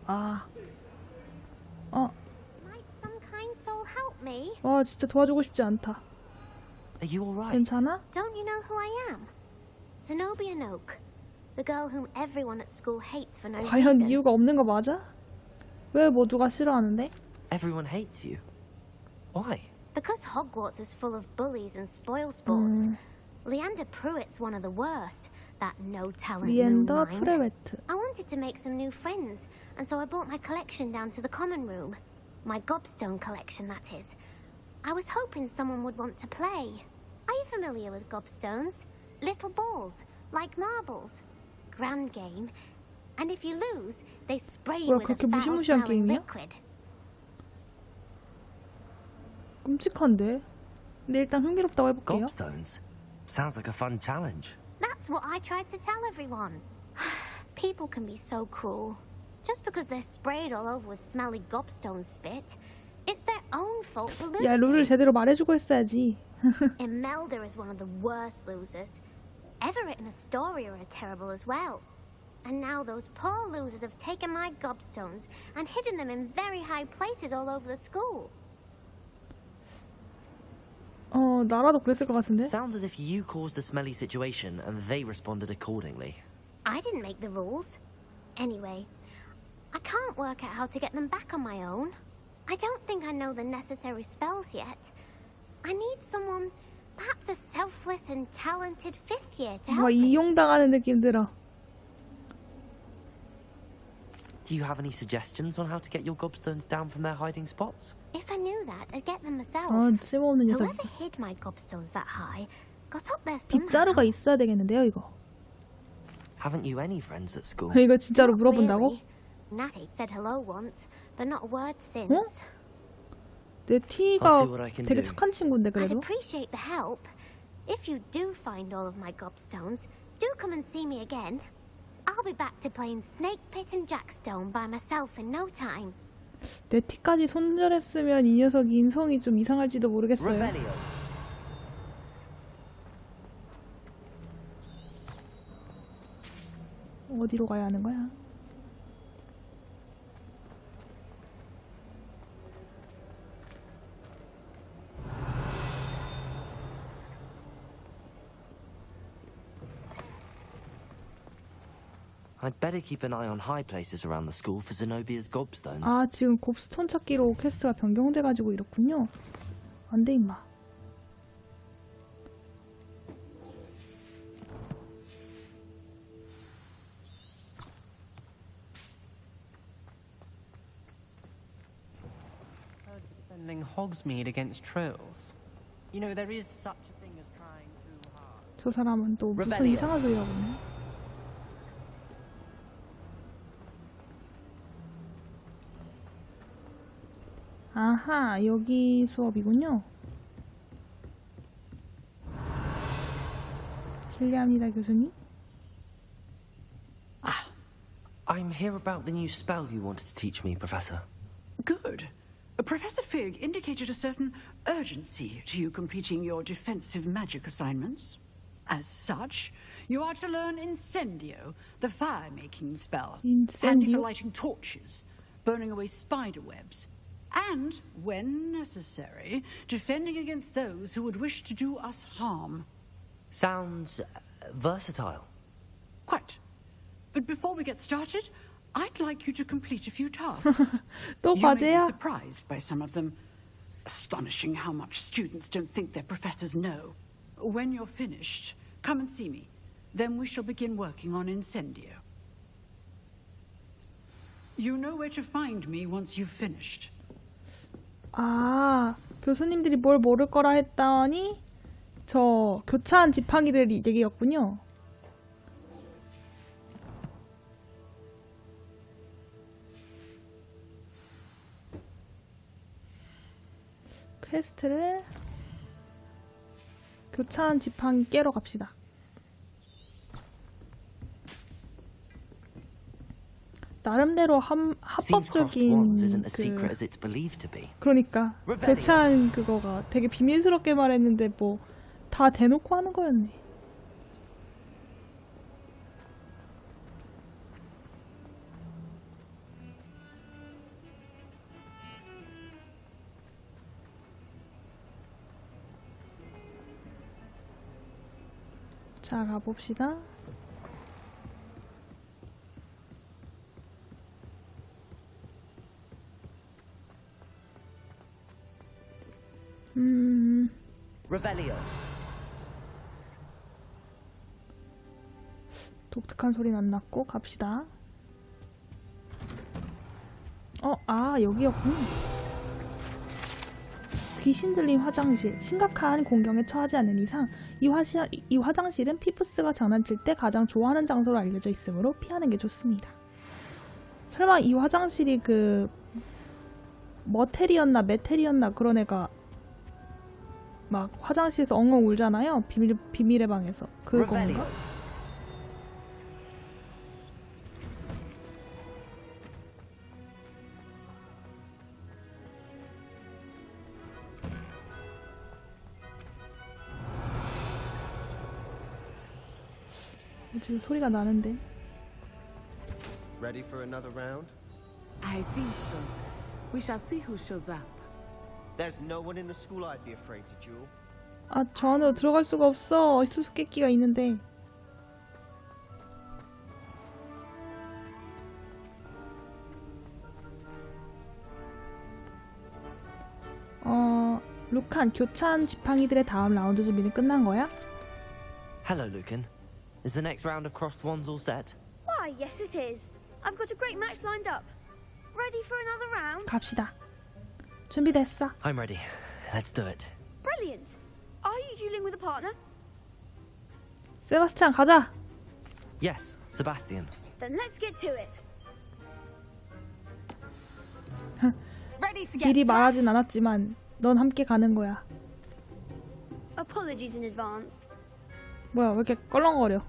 와, 진짜 도와주고 싶지 않다. Are you all right? 괜찮아? Don't you know who I am? Zenobia Noak, the girl whom everyone at school hates for no 과연 reason. 이유가 없는 거 맞아? 왜 모두가 싫어하는데? Everyone hates you. Why? Because Hogwarts is full of bullies and spoil sports. Leander Pruitt's one of the worst. That no talent, no 리엔더 mind. 프레웨트. I wanted to make some new friends, and so I brought my collection down to the common room. My gobstone collection, that is. I was hoping someone would want to play. Are you familiar with gobstones? Little balls, like marbles. Grand game. And if you lose, they spray you with a foul-smelling liquid. 끔찍한데? 근데 일단 흥미롭다고 해볼게요. Gobstones? Sounds like a fun challenge. That's what I tried to tell everyone. People can be so cruel. Just because they're sprayed all over with smelly gobstone spit, it's their own fault for losing. 야, 룰을 제대로 말해주고 했어야지. Imelda is one of the worst losers. Everett and Astoria are terrible as well. And now those poor losers have taken my gobstones and hidden them in very high places all over the school. 나라도 그랬을 것 같은데? Sounds as if you caused the smelly situation and they responded accordingly. I didn't make the rules. Anyway, I can't work out how to get them back on my own. I don't think I know the necessary spells yet. I need someone, perhaps a selfless and talented fifth year to help 뭐 me. 이용당하는 느낌 들어. Do you have any suggestions on how to get your gobstones down from their hiding spots? If I knew that, I'd get them myself. 쓸모없는 녀석. Whoever hid my gobstones that high got up there somehow. 빗자루가 있어야 되겠는데요, 이거. Haven't you any friends at school? 이거 진짜로 물어본다고? Natty said hello once, but not a word since. 내 티가 되게 착한 친구인데 I'd 그래도. appreciate the help. If you do find all of my gobstones, do come and see me again. I'll be back to playing Snake Pit and Jackstone by myself in no time. 내 티까지 손절했으면 이 녀석 인성이 좀 이상할지도 모르겠어요. Revelio. 어디로 가야 하는 거야? I'd better keep an eye on high places around the school for Zenobia's gobstones. 아, 지금 곱스톤 찾기로 퀘스트가 변경돼가지고 이렇군요. 안 돼, 임마. Defending Hogsmeade against trolls. You know, there is such a thing as trying too hard. 저 사람은 또 무슨 이상한 소리 하고 있네. 아하, 여기 수업이군요. 실례합니다, 교수님. I'm here about the new spell you wanted to teach me, Professor. Good. Professor Fig indicated a certain urgency to you completing your defensive magic assignments. As such, you are to learn Incendio, the fire-making spell. Handy for lighting torches, burning away spider webs, and, when necessary, defending against those who would wish to do us harm. Sounds versatile. Quite. But before we get started, I'd like you to complete a few tasks. 또 You may be 과제야? surprised by some of them. Astonishing how much students don't think their professors know. When you're finished, come and see me. Then we shall begin working on Incendio. You know where to find me once you've finished. 아, 교수님들이 뭘 모를 거라 했더니 저 교차한 지팡이들 얘기였군요. 퀘스트를 교차한 지팡이 깨러 갑시다. 나름대로 합법적인 그러니까 교차한 그거가 되게 비밀스럽게 말했는데 뭐 다 대놓고 하는 거였네. 자, 가봅시다. Revelio. 독특한 소리는 안 났고 갑시다. 여기였구나. 귀신 들린 화장실. 심각한 공경에 처하지 않는 이상 이 화장실은 피프스가 장난칠 때 가장 좋아하는 장소로 알려져 있으므로 피하는 게 좋습니다. 설마 이 화장실이 그 머테리였나 메테리였나 그런 애가 막 화장실에서 엉엉 울잖아요. 비밀의 방에서. 그건가? 지금 소리가 나는데. Ready for another round? I think so. We shall see who shows up. There's no one in the school I'd be afraid to duel. 저 안으로 들어갈 수가 없어. 수수께끼가 있는데. 루칸, 교차한 지팡이들의 다음 라운드 준비는 끝난 거야? Hello, Lucan. Is the next round of crossed wands all set? Why, yes it is. I've got a great match lined up. Ready for another round? 갑시다. 준비됐어. I'm ready. Let's do it. Brilliant. Are you dueling with a partner? 세바스찬, 가자. Yes, Sebastian. Then let's get to it. Ready to get 미리 말하진 않았지만 넌 함께 가는 거야. Apologies in advance. 뭐야, 왜 이렇게 껄렁거려?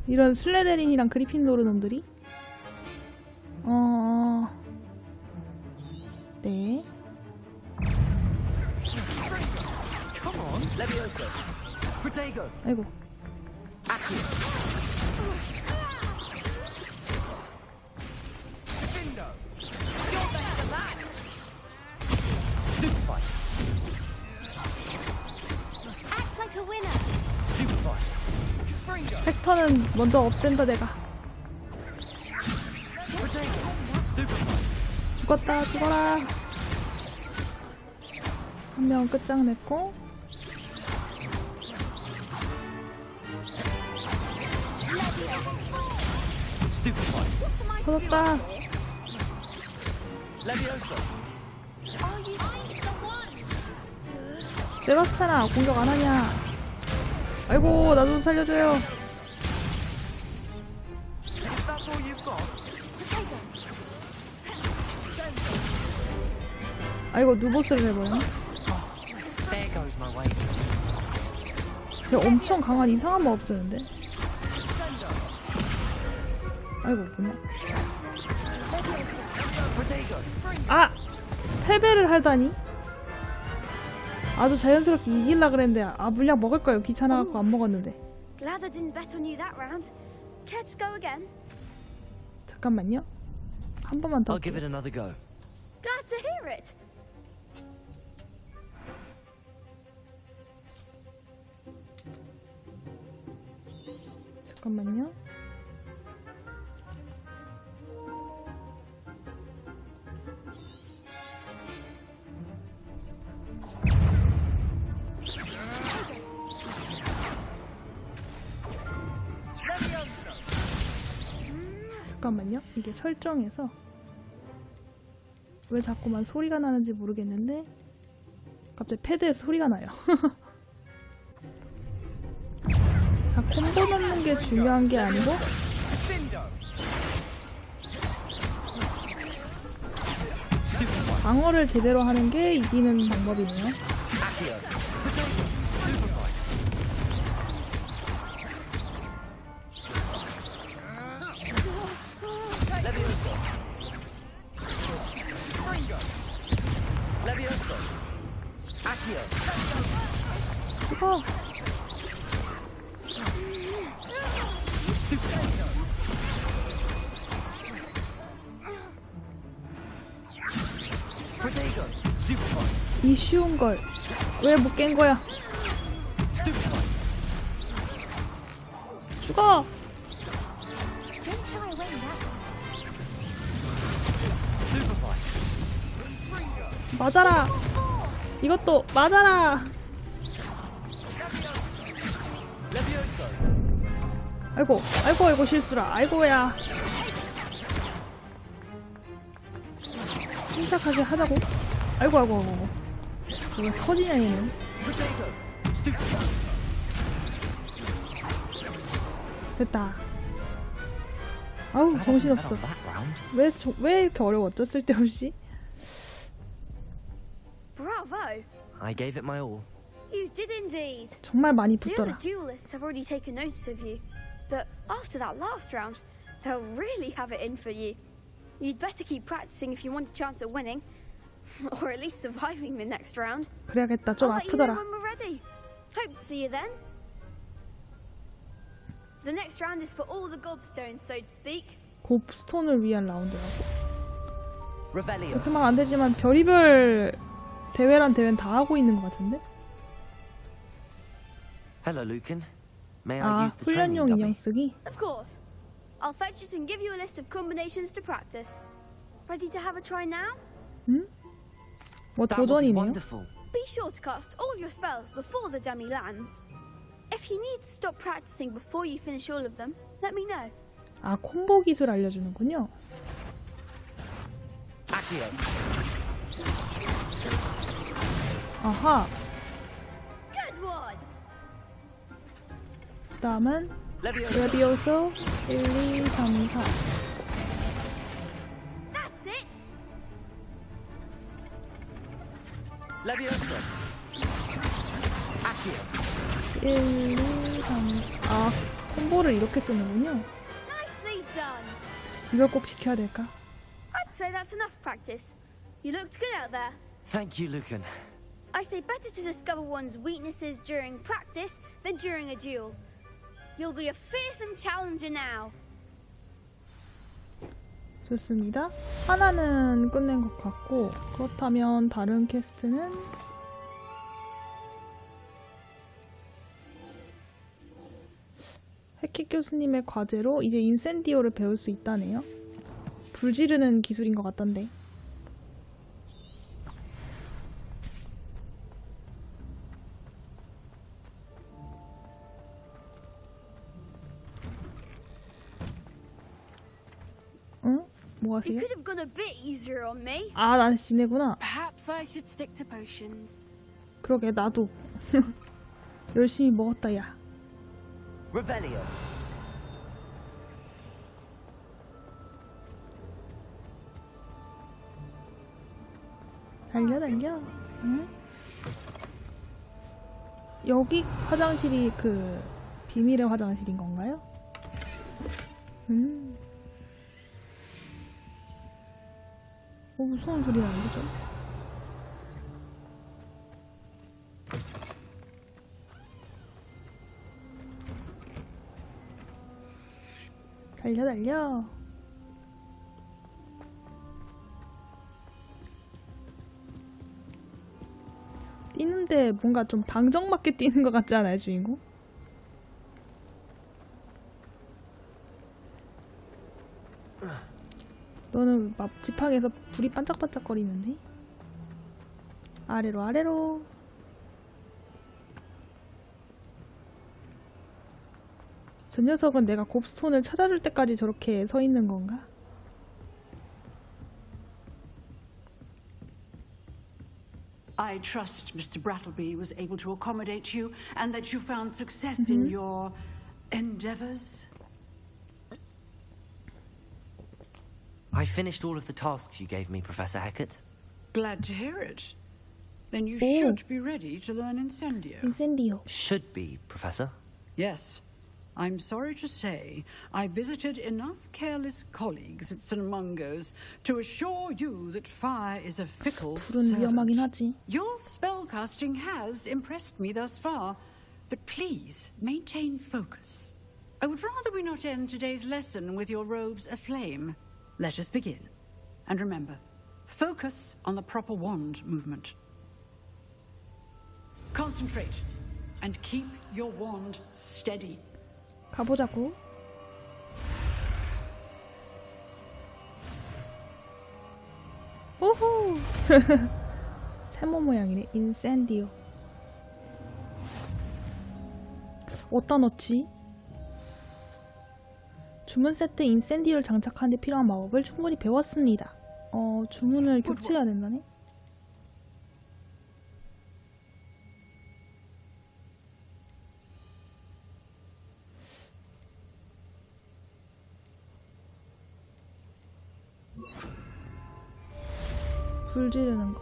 이런 슬레데린이랑 그리핀도르 놈들이? 네. 아이고. 팩터는 먼저 없앤다 내가. 죽었다, 죽어라. 한 명은 끝장냈고. 터졌다. 세바스찬아, 공격 안 하냐? 아이고, 나 좀 살려줘요. 아이고, 누보스를 해버렸네. 쟤 엄청 강한 이상한 마법 쓰는데. 아이고, 뭐냐. 패배를 하다니? 아주 자연스럽게 이길라 그랬는데 물약 먹을 거예요. 귀찮아갖고 안 먹었는데. Glad I didn't bet on you that round. Care to go again? 잠깐만요. 한 번만 더. I'll give it another go. Glad to hear it. 잠깐만요. 잠깐만요. 이게 설정에서 왜 자꾸만 소리가 나는지 모르겠는데 갑자기 패드에서 소리가 나요. 자, 콤보 넣는 게 중요한 게 아니고 방어를 제대로 하는 게 이기는 방법이네요. 죽어. 이 쉬운 걸 왜 못 깬 거야? 죽어. 맞아라. 이것도 맞아라. 아이고, 아이고, 아이고, 실수라. 아이고야. 침착하게 하자고. 아이고, 아이고, 아이고. 왜 터지냐, 얘는. 됐다. 아우, 정신없어. 왜 이렇게 어려웠죠? 쓸데없이? Bravo! I gave it my all. You did indeed. 정말 많이 The 붙더라. other duelists have already taken notice of you, but after that last round, they'll really have it in for you. You'd better keep practicing if you want a chance at winning, or at least surviving the next round. 그래야겠다. 좀 I'll let you know 아프더라. when we're ready. Hope to see you then. The next round is for all the gobstones, so to speak. 곱스톤을 위한 라운드라고. Revelio. 이렇게 막 안 되지만 별의별 대회란 대회는 다 하고 있는 것 같은데? Hello, Lucan. May I 아, use the training 훈련용 dummy? 인형 쓰기? Of course. I'll fetch it and give you a list of combinations to practice. Ready to have a try now? 응? 뭐 That would be 도전이네요? wonderful. Be sure to cast all your spells before the dummy lands. If you need to stop practicing before you finish all of them, let me know. 아, 콤보 기술 알려주는군요. Accio. 아하. Good one. 다음은 레비오소 1, 2, 3, 4. That's it. Levioso. Accio. 1, 2, 3. 아, 콤보를 이렇게 쓰는군요. Nicely done. 이걸 꼭 지켜야 될까? I'd say that's enough practice. You looked good out there. Thank you, Lucan. I say better to discover one's weaknesses during practice than during a duel. You'll be a fearsome challenger now. 좋습니다. 하나는 끝낸 것 같고, 그렇다면 다른 퀘스트는 해킥 교수님의 과제로 이제 인센디오를 배울 수 있다네요. 불 지르는 기술인 것 같던데. 응? 뭐 You 하세요? could have gone a bit easier on me. 아, 난 지네구나. Perhaps I should stick to potions. 그러게, 나도. 열심히 먹었다, 야. Revelio. 달려, 달려. 응? 여기 화장실이 그 비밀의 화장실인 건가요? 무서운 소리 나는 거죠? 달려, 달려. 뛰는데 뭔가 좀 방정맞게 뛰는 것 같지 않아요, 주인공? 너는 막 지팡이에서 불이 반짝반짝거리는데? 아래로, 아래로. 저 녀석은 내가 곱스톤을 찾아줄 때까지 저렇게 서 있는 건가? I trust Mr. Brattleby was able to accommodate you and that you found success in your endeavors. I finished all of the tasks you gave me, Professor Hecat. Glad to hear it. Then you should be ready to learn Incendio. Incendio. Should be, Professor. Yes. I'm sorry to say, I visited enough careless colleagues at St. Mungo's to assure you that fire is a fickle servant. Your spellcasting has impressed me thus far, but please maintain focus. I would rather we not end today's lesson with your robes aflame. Let us begin. And remember, focus on the proper wand movement. Concentrate and keep your wand steady. 가보자고. 오호. 세모 모양이네. 인센디오. 어디다 넣지? 주문 세트 인센디오를 장착하는 데 필요한 마법을 충분히 배웠습니다. 주문을 격체해야 된다네? 불 지르는 거.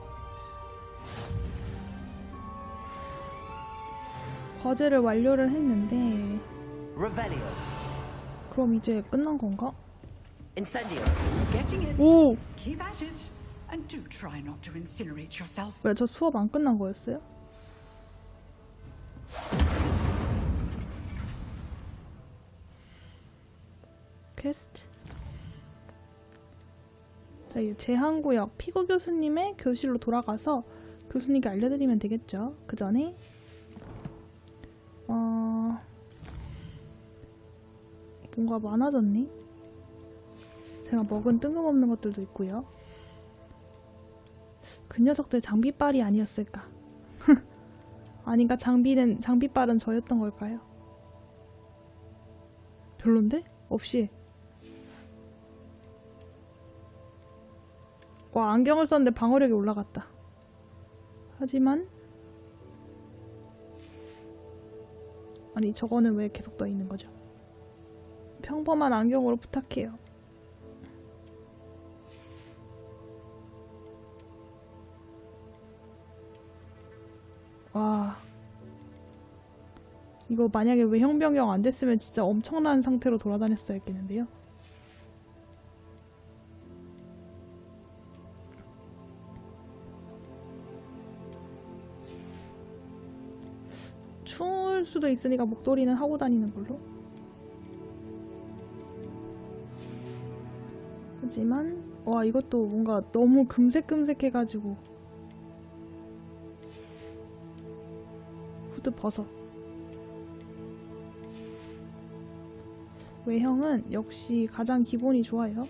과제를 완료를 했는데 그럼 이제 끝난 건가? 오! 왜 저 수업 안 끝난 거였어요? 퀘스트. 자, 이 제한구역 피구 교수님의 교실로 돌아가서 교수님께 알려드리면 되겠죠. 그 전에 뭔가 많아졌니? 제가 먹은 뜬금없는 것들도 있고요. 그 녀석들 장비빨이 아니었을까? 아닌가? 장비빨은 저였던 걸까요? 별론데? 없이. 와, 안경을 썼는데 방어력이 올라갔다. 하지만 아니, 저거는 왜 계속 떠 있는 거죠? 평범한 안경으로 부탁해요. 와, 이거 만약에 외형 변경 안 됐으면 진짜 엄청난 상태로 돌아다녔어야 했겠는데요. 추울 수도 있으니까 목도리는 하고 다니는 걸로. 하지만 와, 이것도 뭔가 너무 금색금색해가지고. 후드 벗어. 외형은 역시 가장 기본이 좋아요.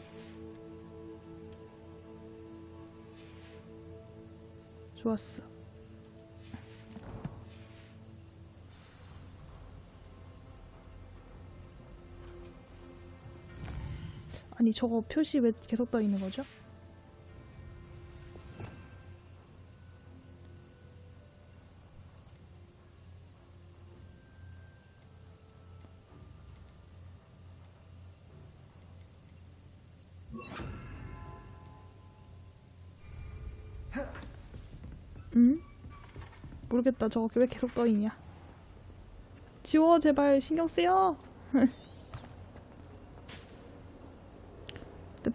좋았어. 아니, 저거 표시 왜 계속 떠 있는 거죠? 모르겠다. 저거 왜 계속 떠 있냐? 지워, 제발. 신경 쓰여.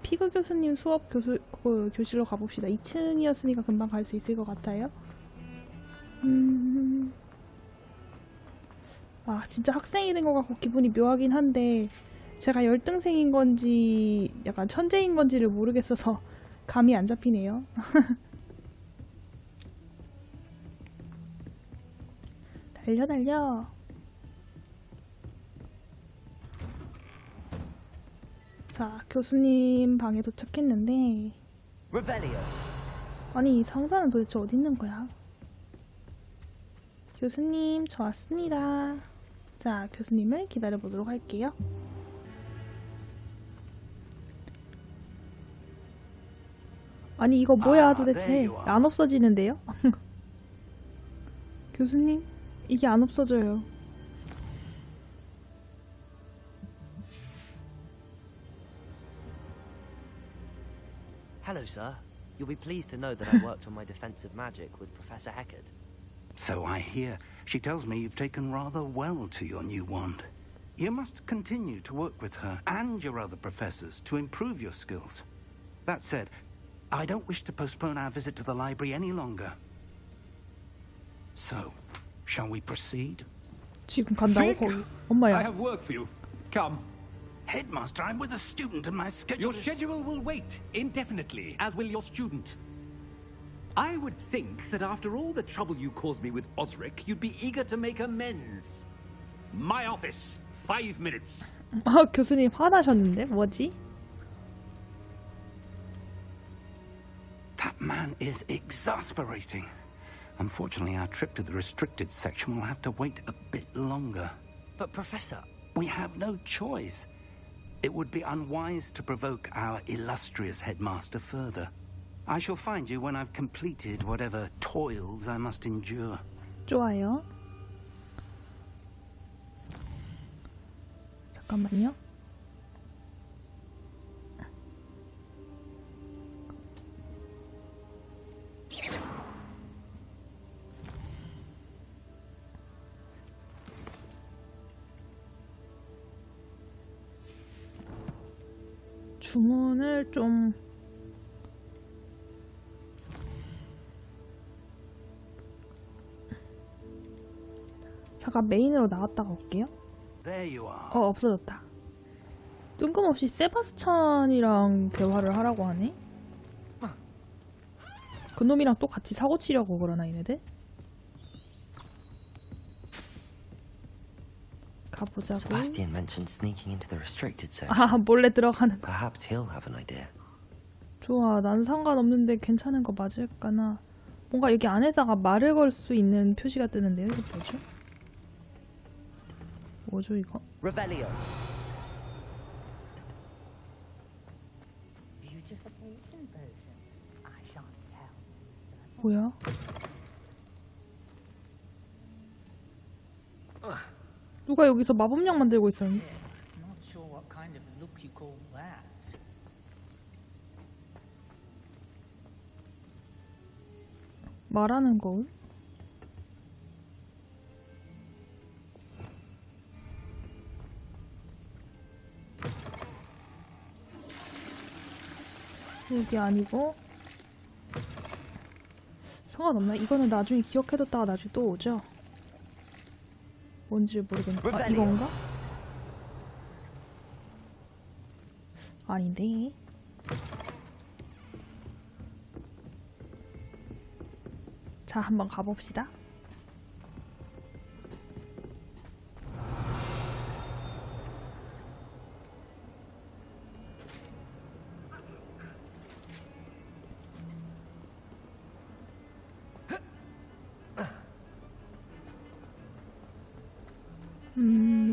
피그 교수님 수업 교실로 가봅시다. 2층이었으니까 금방 갈 수 있을 것 같아요. 아, 진짜 학생이 된 것 같고 기분이 묘하긴 한데 제가 열등생인 건지 약간 천재인 건지를 모르겠어서 감이 안 잡히네요. 달려 달려. 자, 교수님 방에 도착했는데 아니, 이 상자는 도대체 어디 있는 거야? 교수님, 저 왔습니다. 자, 교수님을 기다려보도록 할게요. 아니, 이거 뭐야 도대체. 안 없어지는데요? 교수님, 이게 안 없어져요. Hello, sir. You'll be pleased to know that I worked on my defensive magic with Professor Eckert. So I hear. She tells me you've taken rather well to your new wand. You must continue to work with her and your other professors to improve your skills. That said, I don't wish to postpone our visit to the library any longer. So, shall we proceed? 지금 간다고 거기. 엄마야. I have work for you. Come. Headmaster, I'm with a student and my schedule Your schedule will wait indefinitely, as will your student. I would think that after all the trouble you caused me with Osric, you'd be eager to make amends. My office, 5 minutes. 교수님 화나셨는데? 뭐지? That man is exasperating. Unfortunately, our trip to the restricted section will have to wait a bit longer. But, Professor... We have no choice. It would be unwise to provoke our illustrious headmaster further. I shall find you when I've completed whatever toils I must endure. 좋아요. 잠깐만요. 주문을 좀 잠깐 메인으로 나왔다가 올게요. 없어졌다. 뜬금없이 세바스찬이랑 대화를 하라고 하네. 그놈이랑 또 같이 사고 치려고 그러나 얘네들? 가보자고. Sebastian mentioned sneaking into the restricted section. 아, 몰래 들어가는 거. Perhaps he'll have an idea. 좋아, 난 상관없는데 괜찮은 거 맞을까나. 뭔가 여기 안에다가 말을 걸 수 있는 표시가 뜨는데요. 이거 뭐죠? 뭐죠 이거? Revelio. 뭐야? 누가 여기서 마법약 만들고 있었는데? 말하는 거울? 여기 아니고 상관없나? 이거는 나중에 기억해뒀다가 나중에 또 오죠? 뭔지 모르겠네. 아, 이건가? 아닌데. 자, 한번 가봅시다.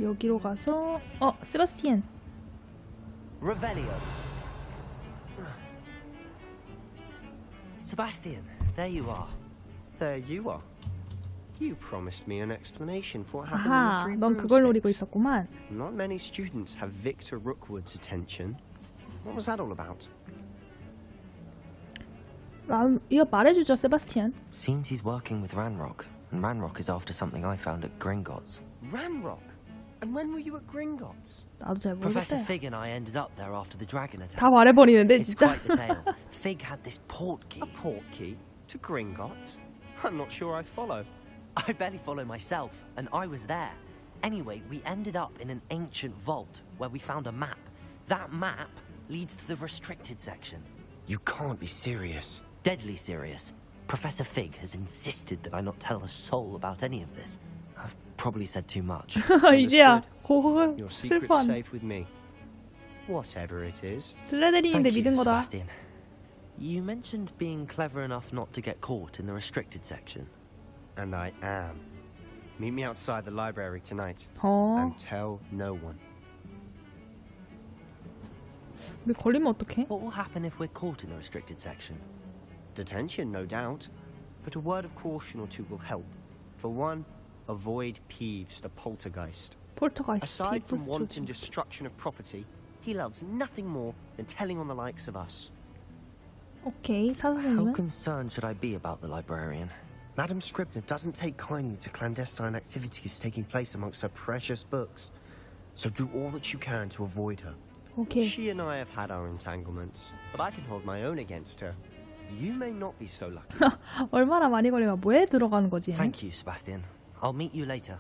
여기로 가서 세바스티안. Revelio. Sebastian, there you are. There you are. You promised me an explanation for what happened 아하, in the 넌 three 그걸 노리고 broomsticks. 있었구만. Not many students have Victor Rookwood's attention. What was that all about? 이거 말해주죠, 세바스티안. Seems he's working with Ranrock, and Ranrock is after something I found at Gringotts. Ranrock? And when were you at Gringotts? 나도 잘 Professor 모르겠어요. Fig and I ended up there after the dragon attack. 다 말해버리는데 It's 진짜. quite the tale. Fig had this port key. A port key? To Gringotts? I'm not sure I follow. I barely follow myself, and I was there. Anyway, we ended up in an ancient vault where we found a map. That map leads to the restricted section. You can't be serious. Deadly serious. Professor Fig has insisted that I not tell a soul about any of this. I've probably said too much. 이제야 고흐 Your secret's 슬퍼한. safe with me. Whatever it is. 슬레데린인데 Thank you, 믿은 거다. Sebastian. You mentioned being clever enough not to get caught in the restricted section. And I am. Meet me outside the library tonight. 어. And tell no one. 우리 걸리면 어떡해? What will happen if we're caught in the restricted section? Detention, no doubt. But a word of caution or two will help. For one, avoid Peeves, the poltergeist. 폴터가이스트. Aside from wanton destruction of property, he loves nothing more than telling on the likes of us. 오케이, How 사선생님은? concerned should I be about the librarian? Madame Scribner doesn't take kindly to clandestine activities taking place amongst her precious books. So do all that you can to avoid her. Okay. She and I have had our entanglements, but I can hold my own against her. You may not be so lucky. 얼마나 많이 걸리가 뭐에 들어가는 거지? Thank you, Sebastian. I'll meet you later.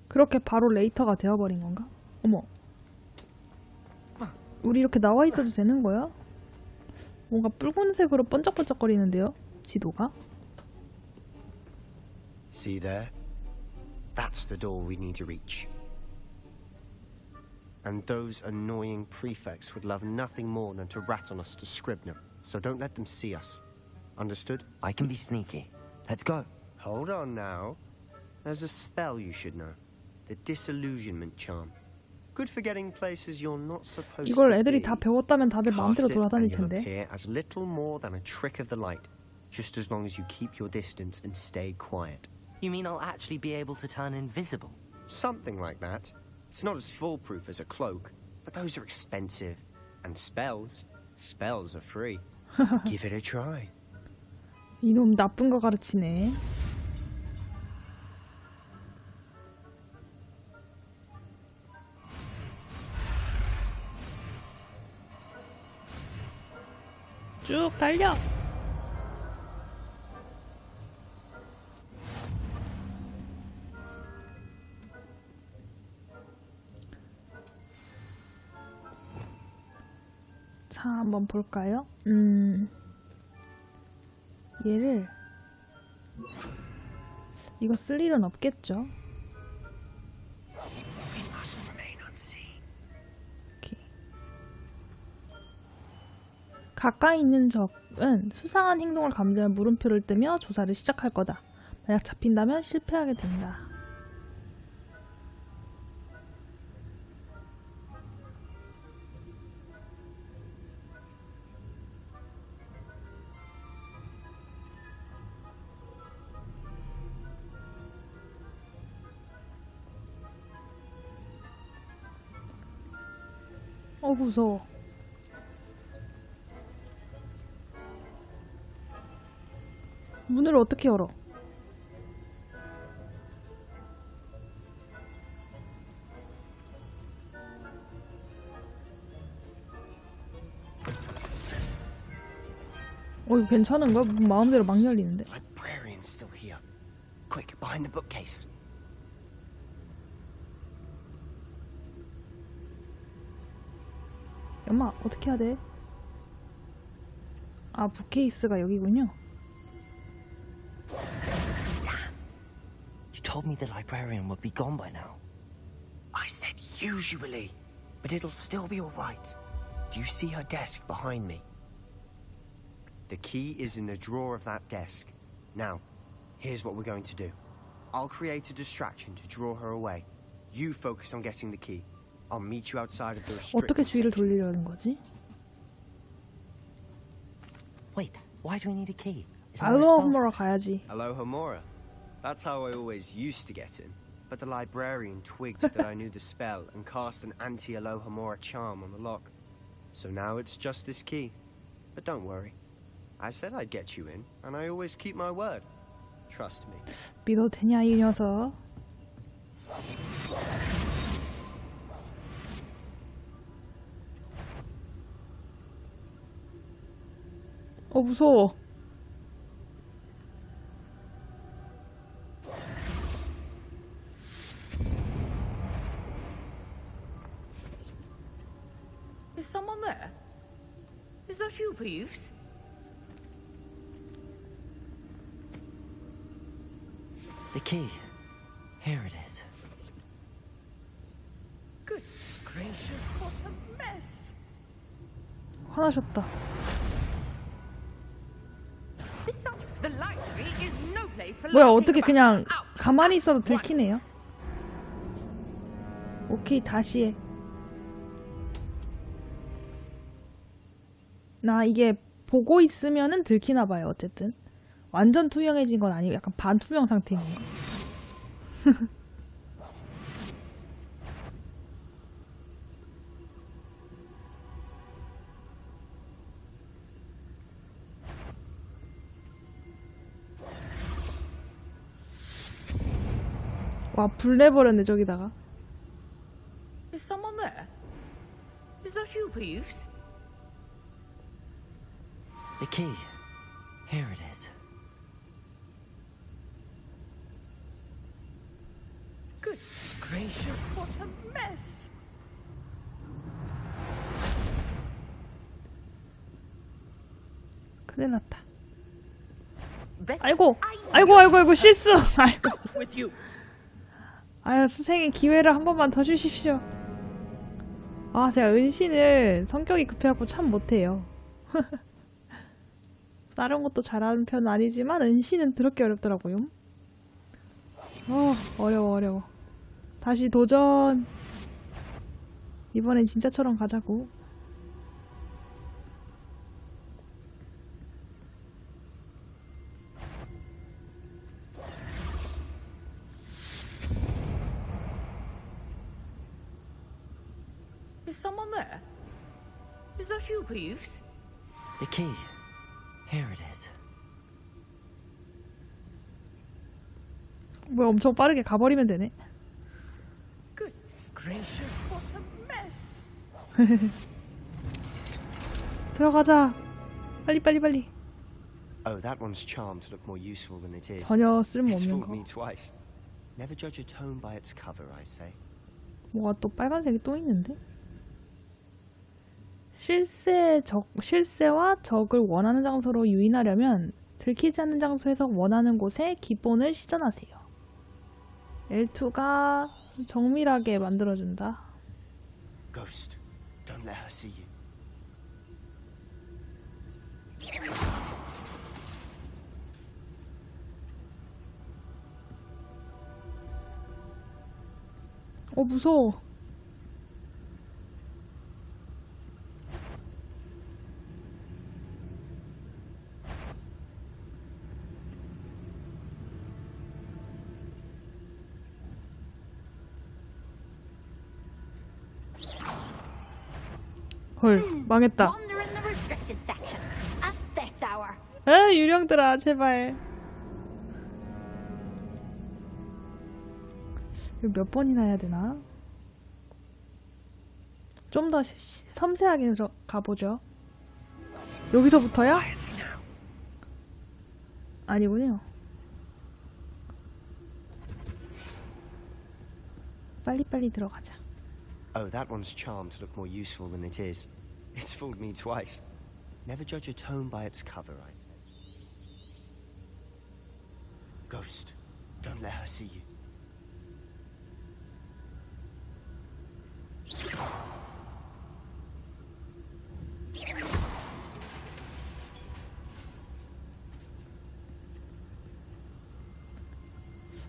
그렇게 바로 레이터가 되어버린 건가? 어머. 우리 이렇게 나와 있어도 되는 거야? 뭔가 붉은색으로 번쩍번쩍거리는데요? 지도가? See there? That's the door we need to reach. And those annoying prefects would love nothing more than to rat on us to Scribner. So don't let them see us. Understood? I can be sneaky. Let's go. Hold on now. There's a spell you should know. The disillusionment charm. Good for getting places you're not supposed 이걸 to 애들이 be. 다 배웠다면 다들 마음대로 Cast it 돌아다닐 and you'll 텐데. appear as little more than a trick of the light, just as long as you keep your distance and stay quiet. You mean I'll actually be able to turn invisible? Something like that. It's not as foolproof as a cloak, but those are expensive. And spells are free. Give it a try. 이놈 나쁜 거 가르치네. 쭉 달려! 자, 한번 볼까요? 얘를 이거 쓸 일은 없겠죠? 오케이. 가까이 있는 적은 수상한 행동을 감지하면 물음표를 뜨며 조사를 시작할 거다. 만약 잡힌다면 실패하게 된다. 무서워. 문을 어떻게 열어? 이거 괜찮은 거야? 마음대로 막 열리는데. Librarian's still here. Quick, behind the bookcase. 엄마, 어떻게 해야 돼? 아, 북케이스가 여기군요. You told me the librarian would be gone by now. I said usually, but it'll still be all right. Do you see her desk behind me? The key is in the drawer of that desk. Now, here's what we're going to do. I'll create a distraction to draw her away. You focus on getting the key. I'll meet you outside of the 어떻게 restricted 주의를 section. 돌리려는 거지? Wait, why do we need a key? 알로하모라 가야지. Alohomora. That's how I always used to get in. But the librarian twigged that I knew the spell and cast an anti-Alohomora charm on the lock. So now it's just this key. But don't worry. I said I'd get you in, and I always keep my word. Trust me. 믿어도 되냐, 이 녀석? 무서워. Is someone there? Is that you, Peeves? The key. Here it is. Good gracious, what a mess! 화나셨다. The library is no place for 뭐야, laughing 어떻게 about. 그냥 가만히 있어도 들키네요. 오케이, 다시 해. 나 이게 보고 있으면은 들키나 봐요. 어쨌든 완전 투명해진 건 아니고 약간 반투명 상태입니다. 와, 불 내버렸네 저기다가. Is someone there? Is that you, Peeves? The key. Here it is. Good gracious, what a mess! 큰일 났다. 아이고 실수. 아이고. 아유, 선생님 기회를 한 번만 더 주십시오. 아, 제가 은신을 성격이 급해갖고 참 못해요. 다른 것도 잘하는 편은 아니지만 은신은 더럽게 어렵더라고요. 어려워. 다시 도전. 이번엔 진짜처럼 가자고. Is someone there? Is that you, Peeves? The key. Here it is. 뭐야, 엄청 빠르게 가버리면 되네. Goodness gracious, what a mess! 들어가자. 빨리. Oh, that one's charmed to look more useful than it is. 전혀 It's 쓸모없는 fooled 거. me twice. Never judge a tone by its cover, I say. 뭐가 또 빨간색이 또 있는데? 실세와 적을 원하는 장소로 유인하려면 들키지 않는 장소에서 원하는 곳에 기본을 시전하세요. L2가 정밀하게 만들어준다. Ghost, don't let her see you. 무서워. 헐, 망했다. 에, 유령들아, 제발. 이거 몇 번이나 해야 되나? 좀 더 섬세하게 가보죠. 여기서부터야? 아니군요. 빨리빨리 들어가자. Oh, that one's charmed to look more useful than it is. It's fooled me twice. Never judge a tone by its cover, I say. Ghost, don't let her see you.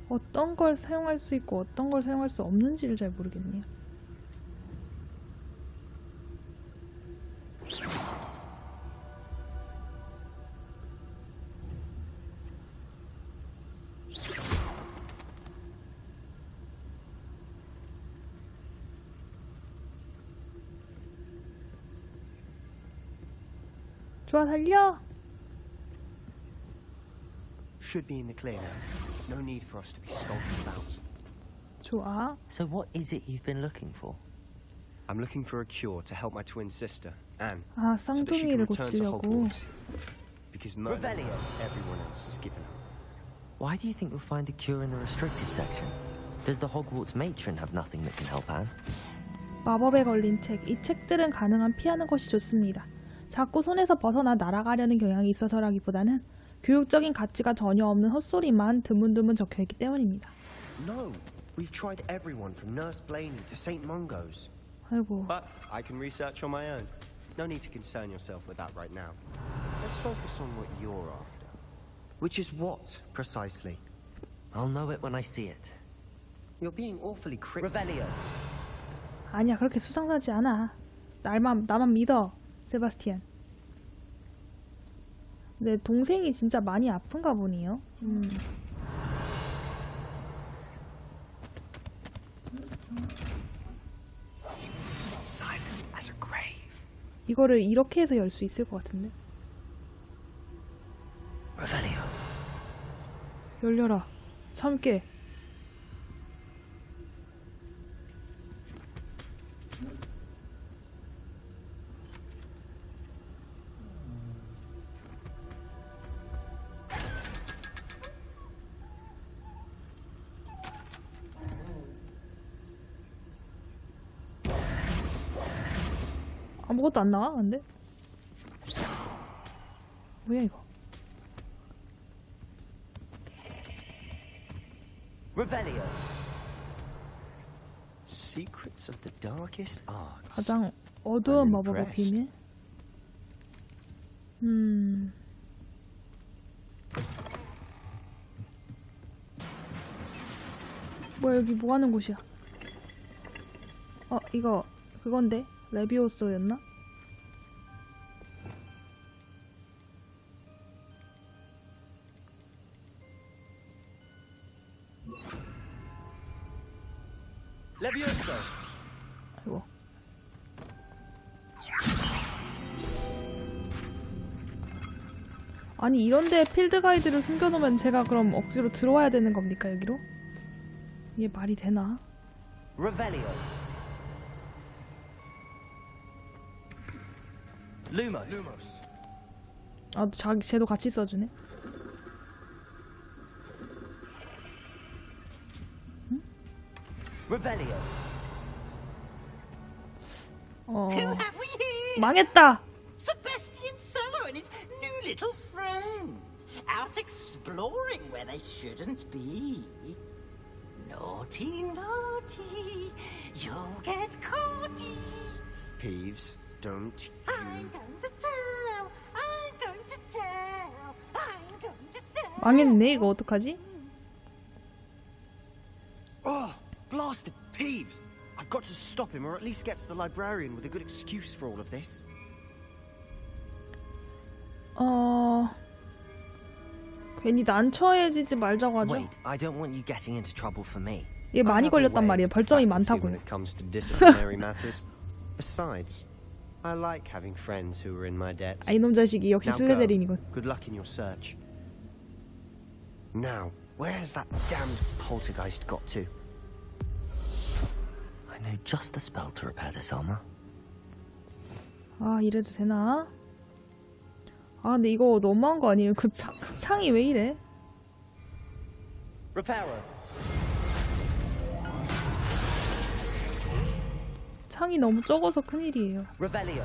어떤 걸 사용할 수 있고 어떤 걸 사용할 수 없는지를 잘 모르겠네요. 좋아, 달려! Should be in the clear now. No need for us to be skulking about. 좋아. So what is it you've been looking for? I'm looking for a cure to help my twin sister, Anne, 아, so that she can 쌍둥이를 return to 고치려고. Hogwarts. Because Merlin knows everyone else has given up. Why do you think you'll find a cure in the restricted section? Does the Hogwarts matron have nothing that can help Anne? 마법에 걸린 책. 이 책들은 가능한 피하는 것이 좋습니다. 자꾸 손에서 벗어나 날아가려는 경향이 있어서라기보다는 교육적인 가치가 전혀 없는 헛소리만 드문드문 적혀있기 때문입니다. No, we've tried everyone from Nurse Blaney to St. Mungo's. 아이고. But I can research on my own. No need to concern yourself with that right now. Let's focus on what you're after. Which is what, precisely? I'll know it when I see it. You're being awfully cryptic. Revelio. 아니야, 그렇게 수상하지 않아. 나만 믿어, 세바스티안. 내 동생이 진짜 많이 아픈가 보네요. Silent as a grave. 이거를 이렇게 해서 열 수 있을 것 같은데. Revelio. 열려라. 참깨. 아무것도 안 나와, 근데? 뭐야, 이거? Revelio. Secrets of the darkest arts. 가장 어두운 마법의 비밀? 뭐야, 여기 뭐 하는 곳이야? 이거 그건데? 레비오소였나? 레비오소. 아이고. 아니 이런데 필드 가이드를 숨겨놓으면 제가 그럼 억지로 들어와야 되는 겁니까 여기로? 이게 말이 되나? Revelio. Lumos. 쟤도 같이 써주네. Revelio. Who have we here? 망했다. Sebastian Solo and his new little friend. Out exploring where they shouldn't be. Naughty, naughty. You'll get caughty. Peeves, don't I'm going to tell. I'm going to tell. I'm going to tell. 망했네. 이거 어떡하지? Oh, blasted Peeves! I've got to stop him, or at least get to the librarian with a good excuse for all of this. 괜히 난처해지지 말자고 하죠. Wait, I don't want you getting into trouble for me. 얘 많이 걸렸단 말이에요. 벌점이 많다고요. When it comes to disciplinary matters. Besides, I like having friends who are in my debt. 아, 이놈 자식이 역시 슬리데린이군. Good luck in your search. Now, where's that damned poltergeist got to? I know just the spell to repair this armor. 아, 이래도 되나? 아, 근데 이거 너무한 거 아니에요? 그 창이 왜 이래? Repairer. 창이 너무 적어서 큰일이에요. Revelio.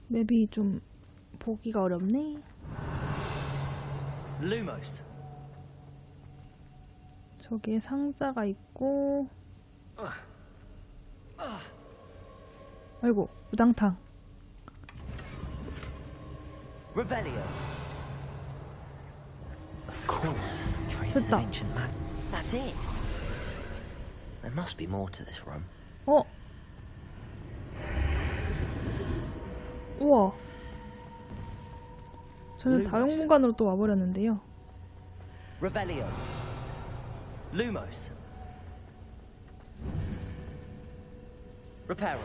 맵이 좀 보기가 어렵네. Lumos. 저기에 상자가 있고. 아이고, 무당탕. Revelio. Of course, traces of ancient man. That's it. There must be more to this room. 우와. 저는 다른 공간으로 또 와버렸는데요. Revelio. Lumos. Reparo.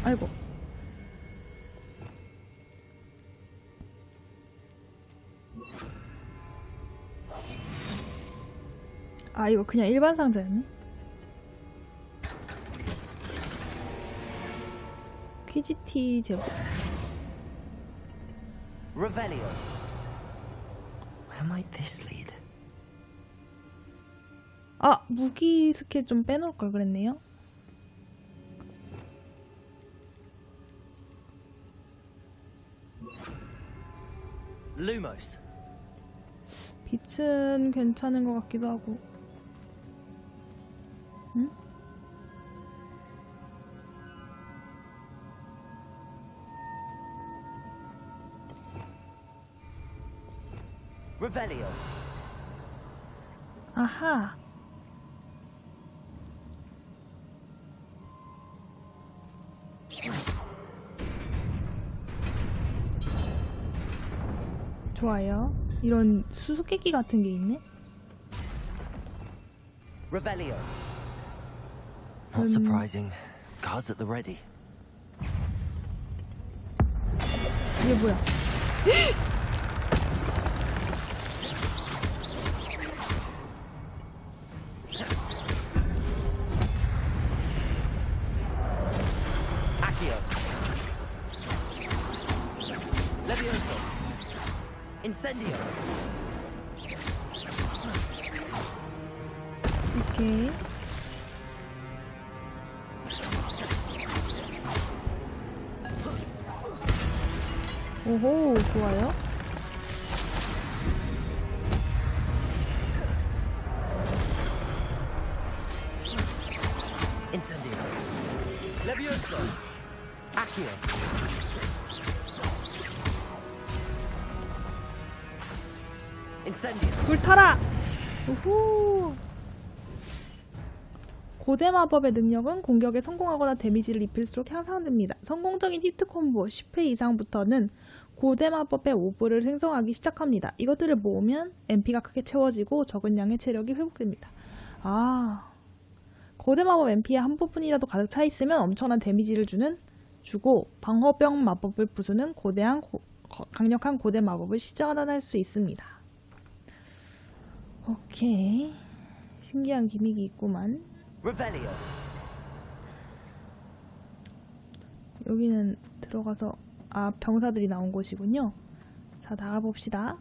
아이고. 아, 이거 그냥 일반 상자였네. 퀴지티 제법. Revelio. Where might this lead? 아, 무기 스킬 좀 빼놓을 걸 그랬네요. Lumos. 빛은 괜찮은 것 같기도 하고. 응? Revelio. 아하. 좋아요. 이런 수수께끼 같은 게 있네. Revelio. Not surprising. Guards at the ready. 이게 뭐야? Accio. Levioso. Incendio. 오케이. 오호, 좋아요. Incendio. Levioso. Accio. Incendio. 불타라! 우후! 고대 마법의 능력은 공격에 성공하거나 데미지를 입힐수록 향상됩니다. 성공적인 히트 콤보 10회 이상부터는 고대 마법의 오브를 생성하기 시작합니다. 이것들을 모으면 MP가 크게 채워지고 적은 양의 체력이 회복됩니다. 아, 고대 마법 MP의 한 부분이라도 가득 차 있으면 엄청난 데미지를 주고 방어병 마법을 부수는 강력한 고대 마법을 시전할 수 있습니다. 오케이, 신기한 기믹이 있구만. Revelio. 여기는 들어가서 병사들이 나온 곳이군요. 자, 나가봅시다.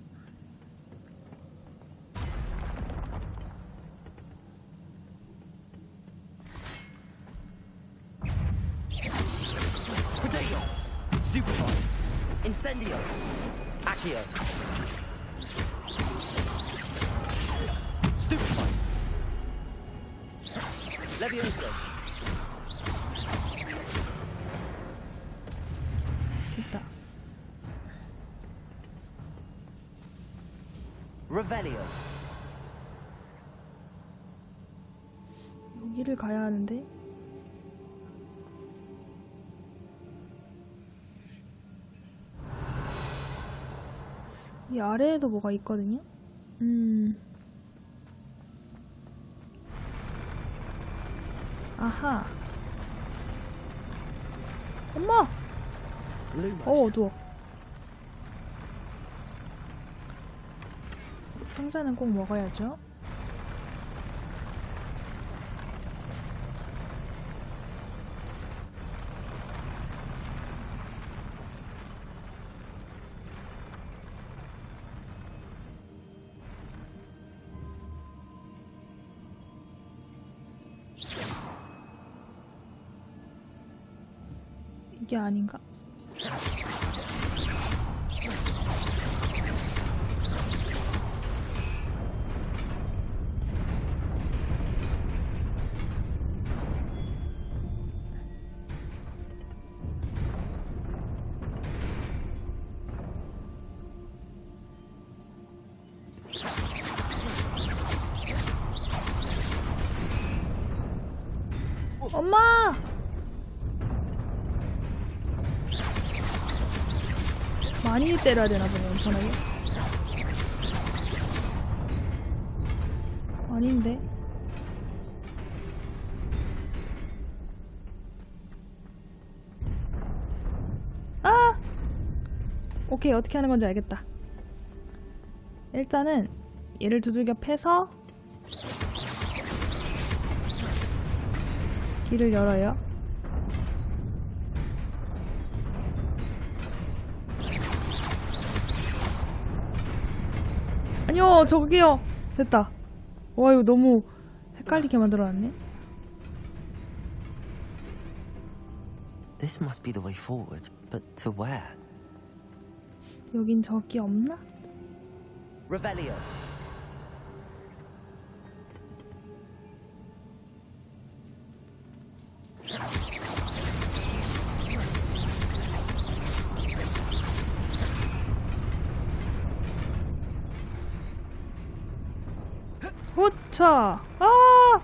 Protego. Stupefy. Incendio. Accio. Stupefy. Levioso. 됐다. Revelio. 여기를 가야 하는데. 이 아래에도 뭐가 있거든요. 아하. 엄마! 어두워. 상자는 꼭 먹어야죠. 이게 아닌가? 엄마! 많이 때려야 되나 보네, 엄청나게. 아닌데. 아! 오케이, 어떻게 하는 건지 알겠다. 일단은 얘를 두들겨 패서 길을 열어요. 아니요, 저기요. 됐다. 와, 이거 너무 헷갈리게 만들어놨네. This must be the way forward, but to where? 여긴 저기 없나? Revelio. 호차! 아!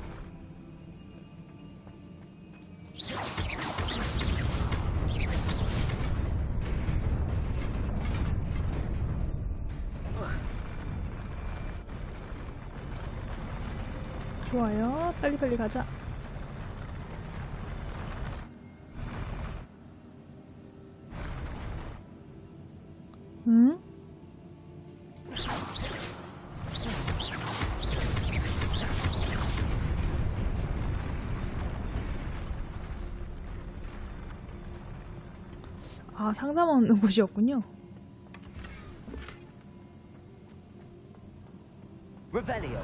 좋아요. 빨리빨리 가자. 응? 아, 상자만 없는 곳이었군요. Revelio.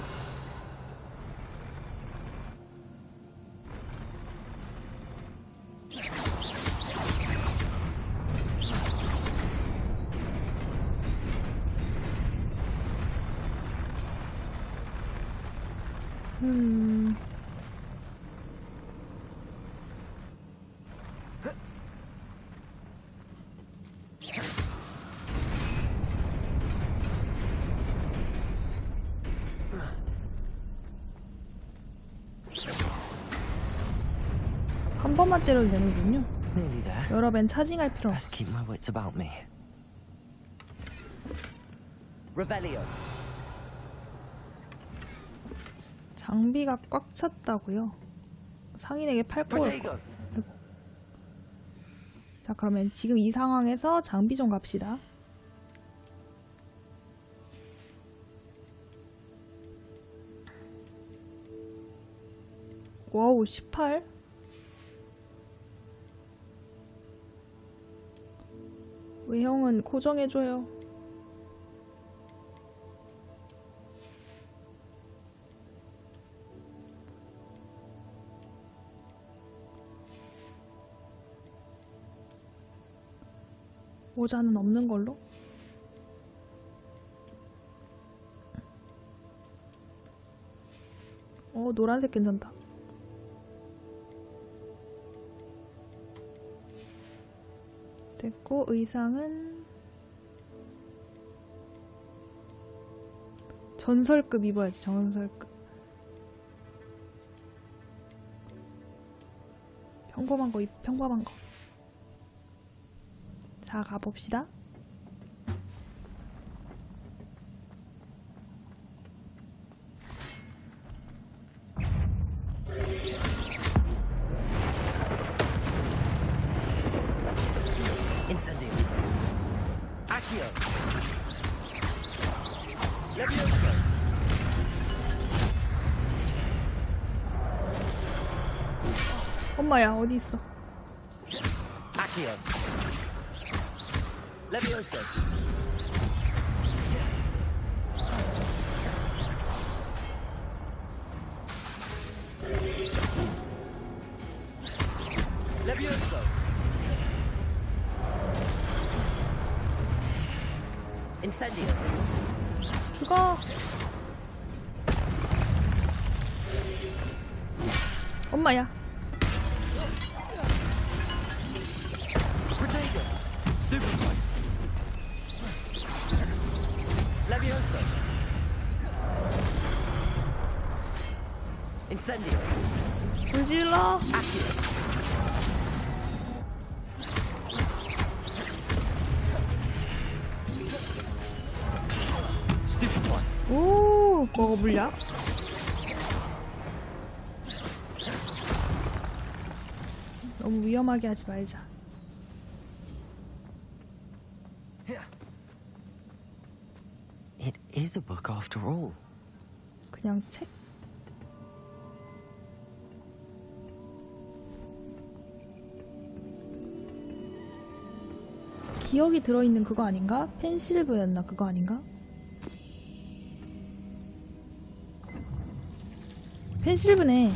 한 번만 때려도 되는군요. Nearly there. 여러 번 차징할 필요 Best 없어. keep my wits about me. Revelio. 장비가 꽉 찼다고요? 상인에게 팔 걸. 자, 그러면 지금 이 상황에서 장비 좀 갑시다. 와우, 18? 외형은 고정해줘요. 모자는 없는 걸로? 노란색 괜찮다. 됐고, 의상은 전설급 입어야지. 전설급. 평범한 거 평범한 거. 자, 가봅시다. Incendio. Accio. Levioso. 엄마야, 어디 있어? Accio. Levioso. Levioso. Incendio. 죽어. 엄마야. Protego. Stupefy. Levioso. Incendio. 불질러. Accio. 오, 뭐가 물려? 너무 위험하게 하지 말자. It is a book after all. 그냥 책? 기억이 들어있는 그거 아닌가? 펜실브였나? 그거 아닌가? 펜실브네.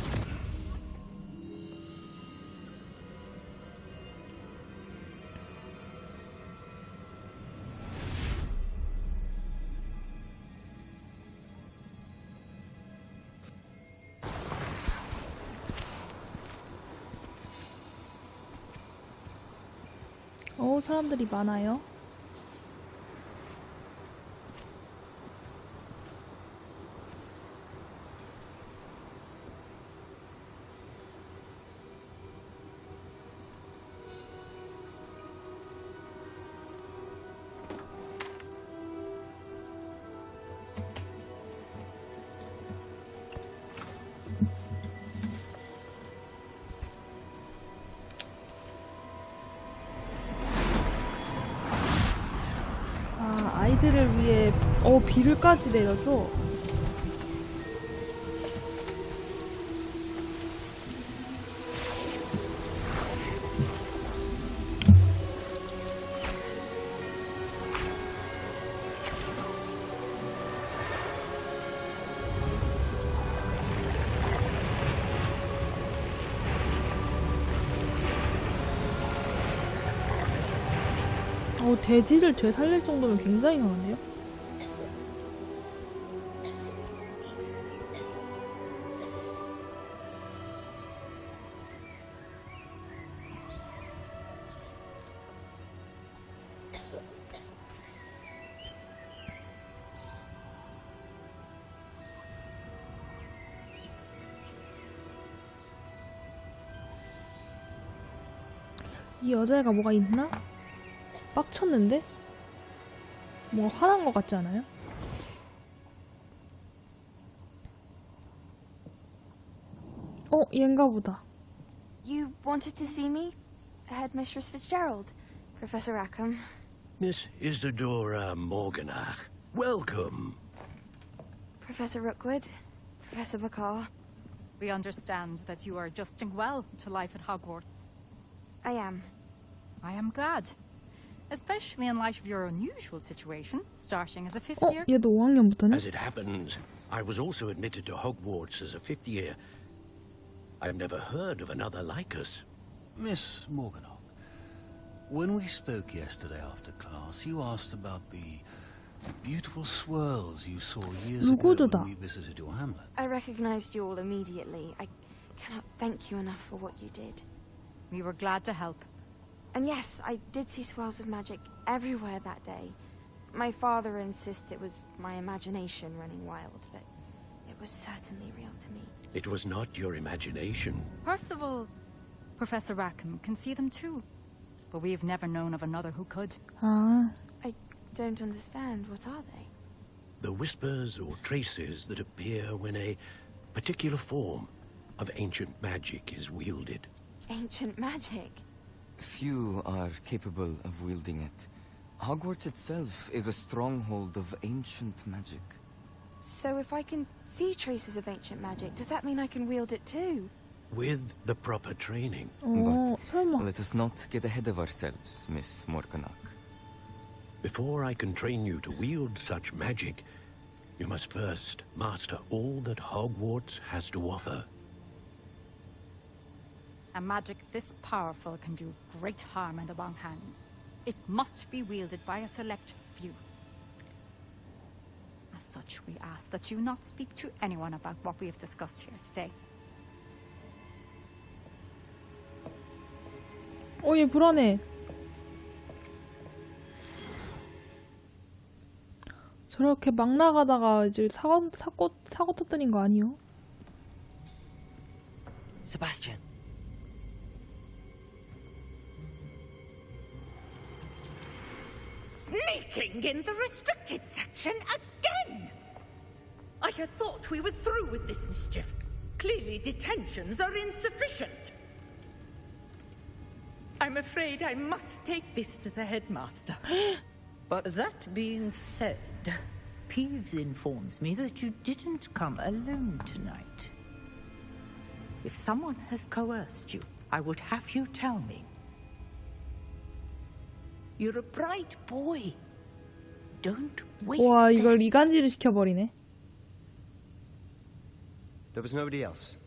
사람들이 많아요. 아이들을 위해 비를까지 내려줘. 돼지를 되살릴 정도면 굉장히 강한데요? 이 여자애가 뭐가 있나? 빡쳤는데? 뭔가 화난 것 같지 않아요? 얘인가 보다. You wanted to see me? Headmistress Fitzgerald, Professor Rackham. Miss Isadora Morganach, welcome. Professor Rookwood, Professor Bakar. We understand that you are adjusting well to life at Hogwarts. I am. I am glad. Especially in light of your unusual situation, starting as a fifth year. 얘도 5학년부터네? As it happens, I was also admitted to Hogwarts as a fifth year. I've never heard of another like us. Miss Morganock, when we spoke yesterday after class, you asked about the beautiful swirls you saw years ago when we visited your hamlet. I recognized you all immediately. I cannot thank you enough for what you did. We were glad to help. And yes, I did see swirls of magic everywhere that day. My father insists it was my imagination running wild, but it was certainly real to me. It was not your imagination. Percival, Professor Rackham can see them too. But we have never known of another who could. Ah. I don't understand. What are they? The whispers or traces that appear when a particular form of ancient magic is wielded. Ancient magic? Few are capable of wielding it. Hogwarts itself is a stronghold of ancient magic. So if I can see traces of ancient magic, does that mean I can wield it too? With the proper training. But let us not get ahead of ourselves, Miss Morganock. Before I can train you to wield such magic, you must first master all that Hogwarts has to offer. A magic this powerful can do great harm in the wrong hands. It must be wielded by a select few. As such, we ask that you not speak to anyone about what we have discussed here today. 얘 불안해. 저렇게 막 나가다가 이제 사고 터뜨린 거 아니요? Sebastian. Sneaking in the restricted section again! I had thought we were through with this mischief. Clearly detentions are insufficient. I'm afraid I must take this to the headmaster. But that being said, Peeves informs me that you didn't come alone tonight. If someone has coerced you, I would have you tell me. You're a bright boy. Don't waste 와, 이걸 this. 이간질을 시켜버리네. There was nobody else.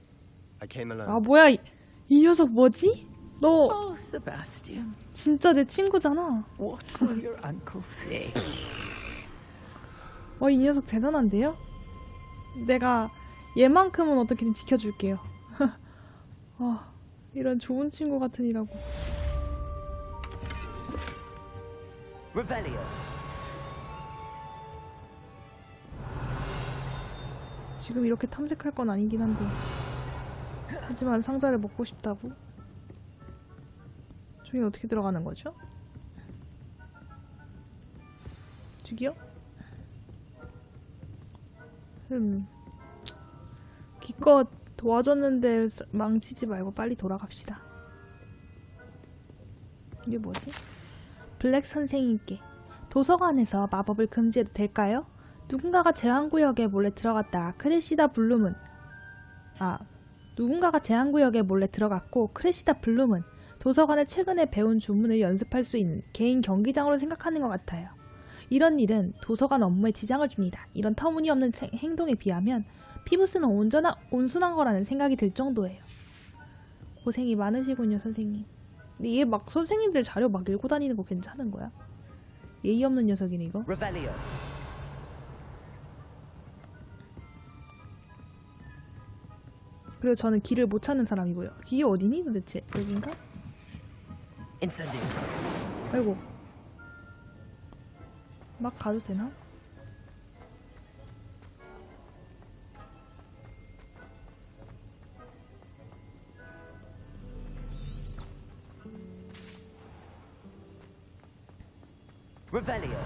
I came alone. 아, 뭐야, 이 녀석 뭐지? 너 Oh, Sebastian. 진짜 내 친구잖아. What will your uncle say? 이 녀석 대단한데요? 내가 얘만큼은 어떻게든 지켜줄게요. 이런 좋은 친구 같으니라고. Revelio. 지금 이렇게 탐색할 건 아니긴 한데. 하지만 상자를 먹고 싶다고? 저기 어떻게 들어가는 거죠? 저기요? 기껏 도와줬는데 망치지 말고 빨리 돌아갑시다. 이게 뭐지? 블랙 선생님께 도서관에서 마법을 금지해도 될까요? 누군가가 제한구역에 몰래 들어갔고 크래시다 블룸은 도서관에 최근에 배운 주문을 연습할 수 있는 개인 경기장으로 생각하는 것 같아요. 이런 일은 도서관 업무에 지장을 줍니다. 이런 터무니없는 행동에 비하면 피부스는 온순한 거라는 생각이 들 정도예요. 고생이 많으시군요, 선생님. 근데 얘 막 선생님들 자료 막 읽고 다니는 거 괜찮은 거야? 예의 없는 녀석이네, 이거. Revelio. 그리고 저는 길을 못 찾는 사람이고요. 길이 어디니 도대체? 여긴가? Incendio. 아이고. 막 가도 되나? Revelio.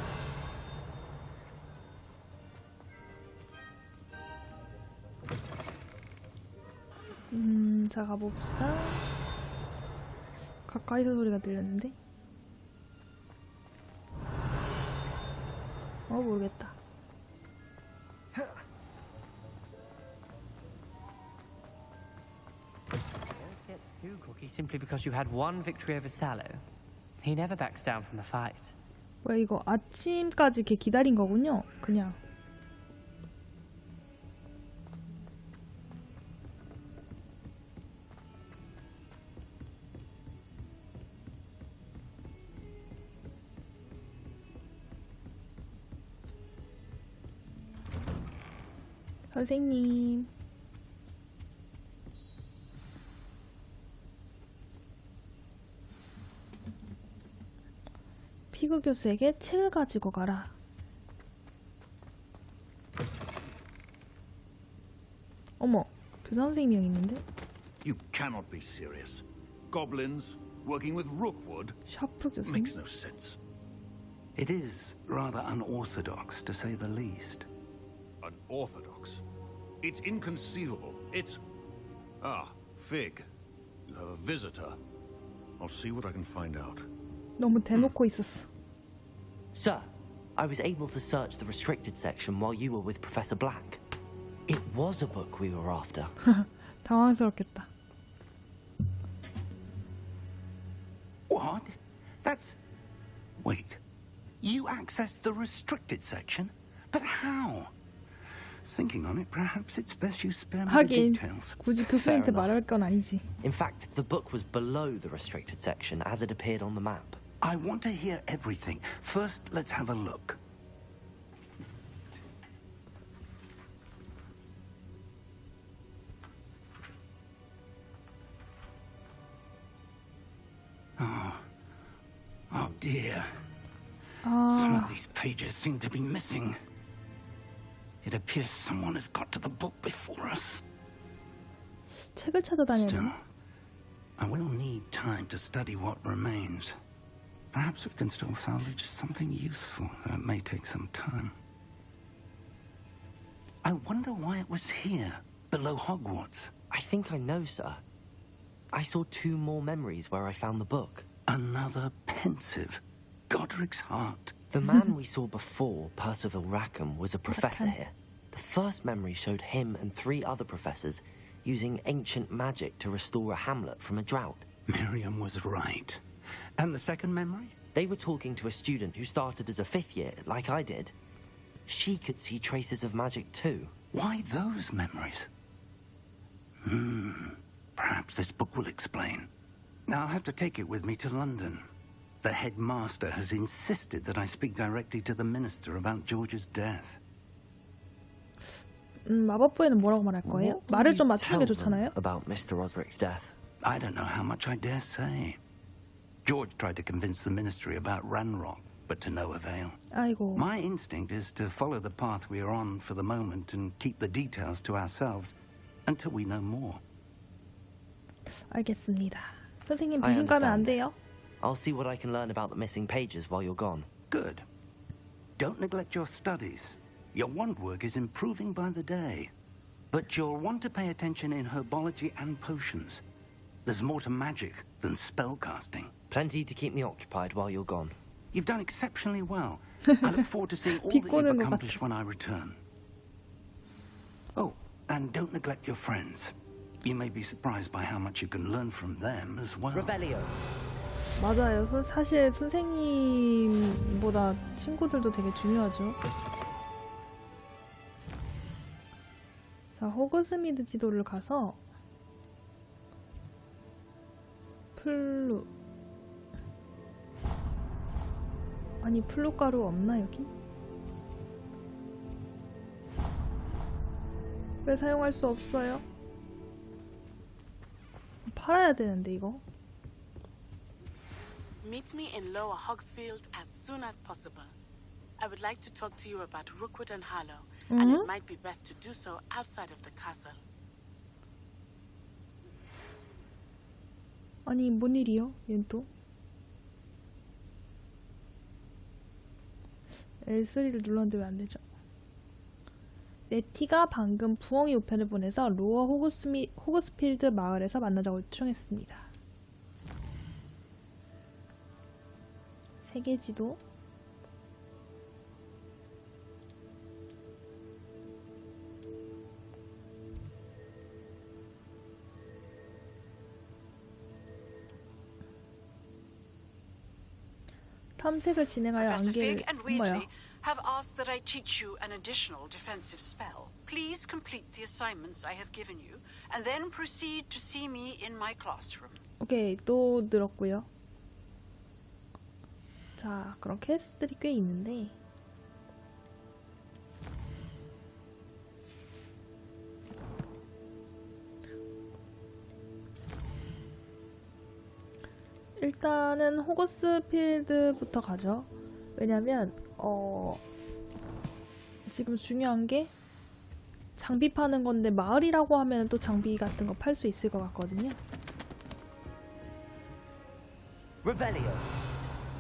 자 가봅시다. 가까이서 소리가 들렸는데? 모르겠다. Get too cocky simply because you had one victory over Sallow. He never backs down from the fight. 뭐야 이거 아침까지 이렇게 기다린 거군요. 그냥. 선생님. 피그 교수에게 책을 가지고 가라. 어머, 교사 선생님이 여기 있는데? You cannot be serious. Goblins working with Rookwood 샤프 교수님? makes no sense. It is rather unorthodox, to say the least. Unorthodox? It's inconceivable. It's... Ah, Fig. You have a visitor. I'll see what I can find out. 너무 대놓고 있었어. Sir, I was able to search the restricted section while you were with Professor Black. It was a book we were after. 당황스럽겠다. What? That's... Wait. You accessed the restricted section? But how? Thinking on it, perhaps it's best you spare me the 하긴 details. 굳이 교수님한테 말할 건 아니지. In fact, the book was below the restricted section as it appeared on the map. I want to hear everything. First, let's have a look. Oh dear. Some of these pages seem to be missing. It appears someone has got to the book before us. 책을 찾아다녀야 Still, 되나? I will need time to study what remains. Perhaps we can still salvage something useful, though it may take some time. I wonder why it was here, below Hogwarts. I think I know, sir. I saw 2 more memories where I found the book. Another pensive. Godric's heart. The man we saw before, Percival Rackham, was a professor here. The first memory showed him and 3 other professors using ancient magic to restore a hamlet from a drought. Miriam was right. And the second memory? They were talking to a student who started as a 5th year, like I did. She could see traces of magic too. Why those memories? Perhaps this book will explain. Now I'll have to take it with me to London. The headmaster has insisted that I speak directly to the minister about George's death. 마법부에는 뭐라고 말할 거예요? 말을 좀 맞추는 게 좋잖아요. About Mr. Osric's death. I don't know how much I dare say. George tried to convince the ministry about Ranrock, but to no avail. 아이고. My instinct is to follow the path we are on for the moment and keep the details to ourselves until we know more. 알겠습니다. 선생님 I 배신 가면 안 understand. 돼요. I'll see what I can learn about the missing pages while you're gone. Good. Don't neglect your studies. Your wand work is improving by the day. But you'll want to pay attention in herbology and potions. There's more to magic than spellcasting. Plenty to keep me occupied while you're gone. You've done exceptionally well. I look forward to seeing all that you've accomplished when I return. Oh, and don't neglect your friends. You may be surprised by how much you can learn from them as well. Revelio. 맞아요. 사실 선생님보다 친구들도 되게 중요하죠. 자, 호그스미드 지도를 가서 아니 플루가루 없나 여기? 왜 사용할 수 없어요? 팔아야 되는데 이거. Meet me in Lower Hogsfield as soon as possible. I would like to talk to you about Rookwood and Harlow, and it might be best to do so outside of the castle. 아니 뭔 일이요? 얜 또? L3를 눌렀는데 왜 안 되죠? 네티가 방금 부엉이 우편을 보내서 로어 호그스필드 마을에서 만나자고 요청했습니다. 세계 지도. 탐색을 진행하여 안개를 뭐야? Have asked that I teach you an additional defensive spell. Please complete the assignments I have given you, and then proceed to see me in my classroom. 오케이, 또 늘었고요. 자, 그럼 퀘스트들이 꽤 있는데 일단은 호그스필드부터 가죠. 왜냐면 지금 중요한 게 장비 파는 건데 마을이라고 하면 또 장비 같은 거 팔 수 있을 것 같거든요. Revelio.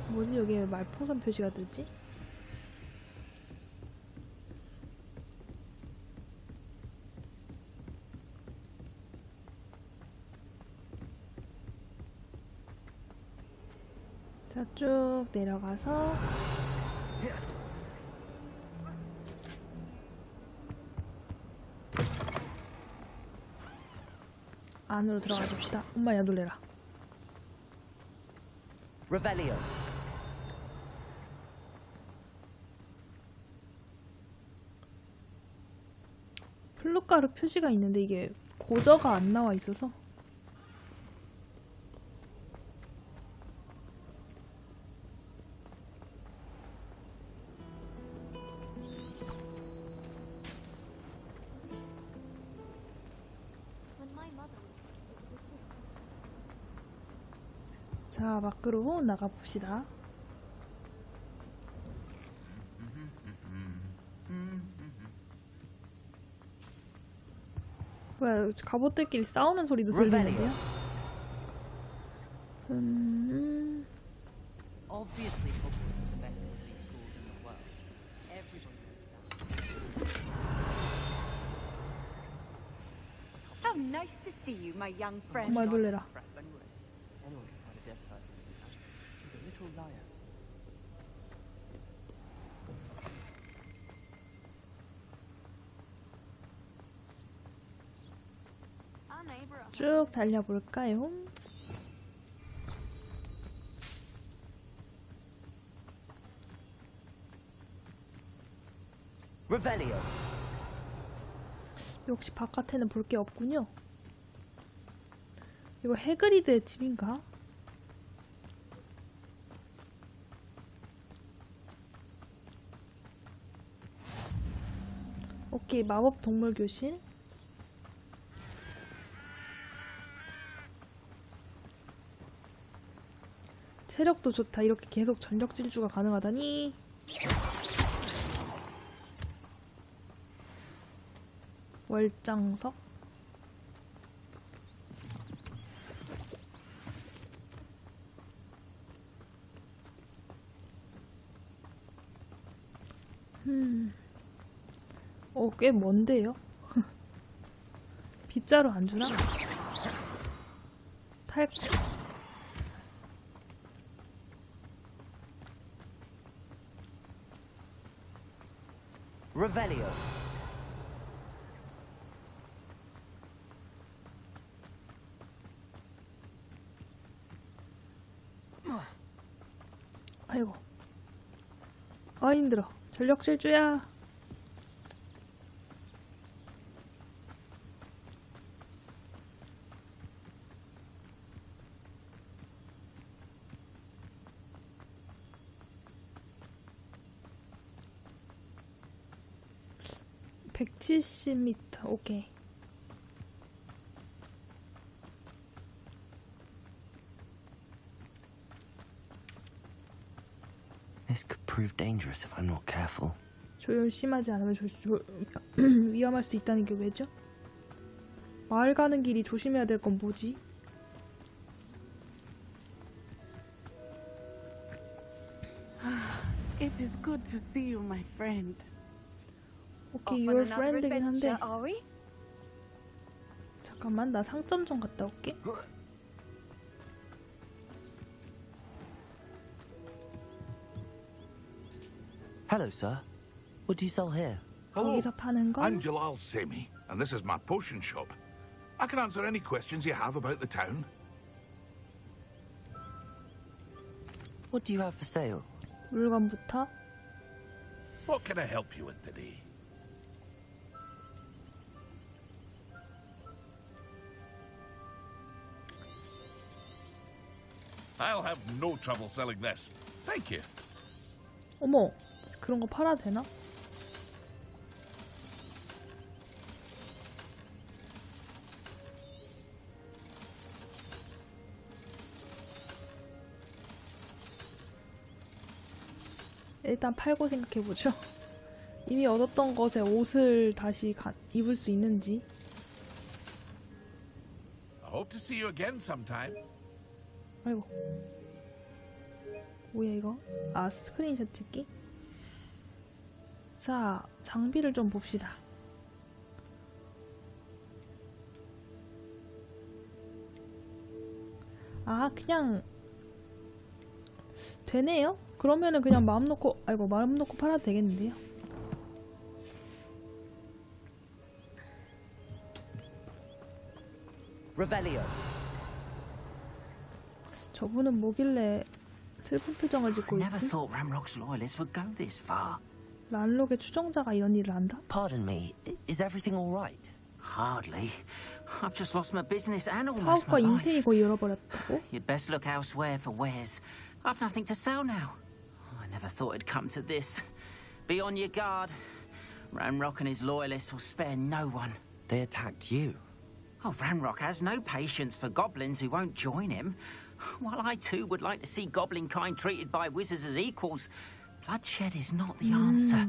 뭐지 여기 왜 말풍선 표시가 뜨지? 자, 쭉 내려가서 안으로 들어가 줍시다. 엄마야 놀래라. Revelio. 플루가루 표시가 있는데 이게 고저가 안 나와 있어서 자, 밖으로 나가봅시다. 뭐야, 갑옷들끼리 싸우는 소리도 들리는데요? Obviously, Hogwarts is the best Weasley school in the world. Everybody knows that. How nice to see you, my young friend. 엄마 놀래라. Anyone can find a dead person. She's a little liar. 쭉 달려볼까요? Revelio. 역시 바깥에는 볼 게 없군요. 이거 해그리드의 집인가? 오케이, 마법 동물 교실. 체력도 좋다. 이렇게 계속 전력 질주가 가능하다니. 월장석. 꽤 먼데요? 빗자루 안 주나? 탈. Revelio. 아이고. 아 힘들어. 전력 질주야. (170m) 오케이. This could prove dangerous if I'm not careful. 조심하지 않으면 위험할 수 있다는 게 왜죠? 마을 가는 길이 조심해야 될 건 뭐지? It is good to see you, my friend. 오케이, your friend이긴 한데. 잠깐만, 나 상점 좀 갔다 올게. Hello, sir. What do you sell here? 거기서 파는 건? I'm Jalal Semi, and this is my potion shop. I can answer any questions you have about the town. What do you have for sale? 물건부터. What can I help you with today? I'll have no trouble selling this. Thank you. 어머, 그런 거 팔아도 되나? 일단 팔고 생각해보죠. 이미 얻었던 것에 옷을 다시 입을 수 있는지. I hope to see you again sometime. 아이고. 뭐야 이거? 아, 스크린샷 찍기? 자, 장비를 좀 봅시다. 아, 그냥 되네요? 그러면은 그냥 마음 놓고 팔아도 되겠는데요? Revelio. 저분은 뭐길래 슬픈 표정을 짓고 Never 있지? thought Ramrock's loyalists would go this far. 란록의 추종자가 이런 일을 한다? Pardon me, is everything all right? Hardly. I've just lost my business and almost 사업과 my life. 인생이 거의 잃어버렸다고? You'd best look elsewhere for wares. I've nothing to sell now. I never thought it'd come to this. Be on your guard. Ranrock and his loyalists will spare no one. They attacked you. Oh, Ranrock has no patience for goblins who won't join him. While I too would like to see goblin kind treated by wizards as equals, bloodshed is not the answer.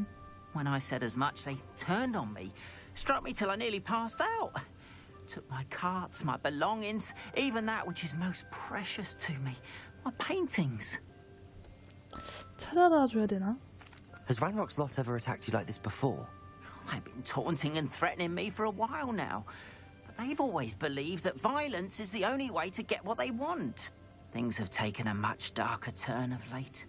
When I said as much, they turned on me, struck me till I nearly passed out. Took my carts, my belongings, even that which is most precious to me, my paintings. 찾아다 줘야 되나? Has Ranrock's lot ever attacked you like this before? They've been taunting and threatening me for a while now. But they've always believed that violence is the only way to get what they want. Things have taken a much darker turn of late.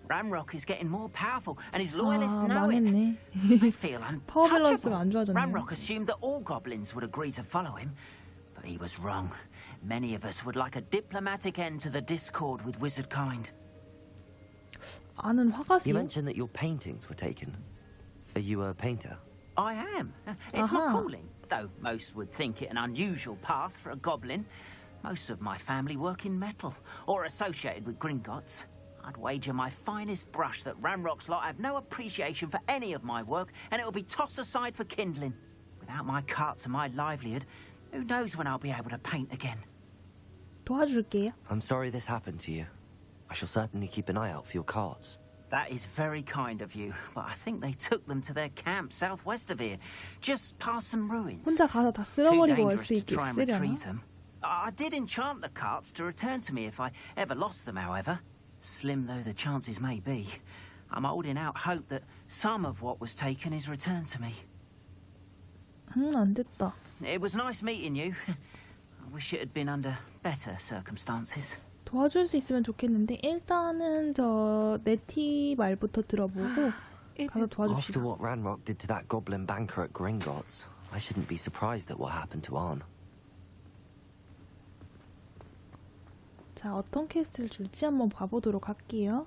Ramrock is getting more powerful, and his loyalists know 망했네. it. They feel 파워 밸런스가 untouchable. 안 좋아졌네. Ramrock assumed that all goblins would agree to follow him, but he was wrong. Many of us would like a diplomatic end to the discord with wizard kind. 아는 화가세요? You mentioned that your paintings were taken. Are you a painter? I am. It's my Aha. calling, though most would think it an unusual path for a goblin. Most of my family work in metal, or associated with Gringotts. I'd wager my finest brush that Ramrock's lot have no appreciation for any of my work, and it'll be tossed aside for kindling. Without my carts and my livelihood, who knows when I'll be able to paint again. 도와줄게요. I'm sorry this happened to you. I shall certainly keep an eye out for your carts. That is very kind of you, but I think they took them to their camp southwest of here, just past some ruins. 혼자 가서 다 Too 쓸어버리고 올 dangerous 수 to 있게 try and 쓰려나? retrieve them. I did enchant the carts to return to me if I ever lost them, however. Slim though the chances may be, I'm holding out hope that some of what was taken is returned to me. 안 됐다. It was nice meeting you. I wish it had been under better circumstances. 도와줄 수 있으면 좋겠는데 일단은 저 네티 말부터 들어보고 가서 도와줍시다. After what Ranrock did to that goblin banker at Gringotts, I shouldn't be surprised at what happened to Arn. 자, 어떤 퀘스트를 줄지 한번 봐보도록 할게요.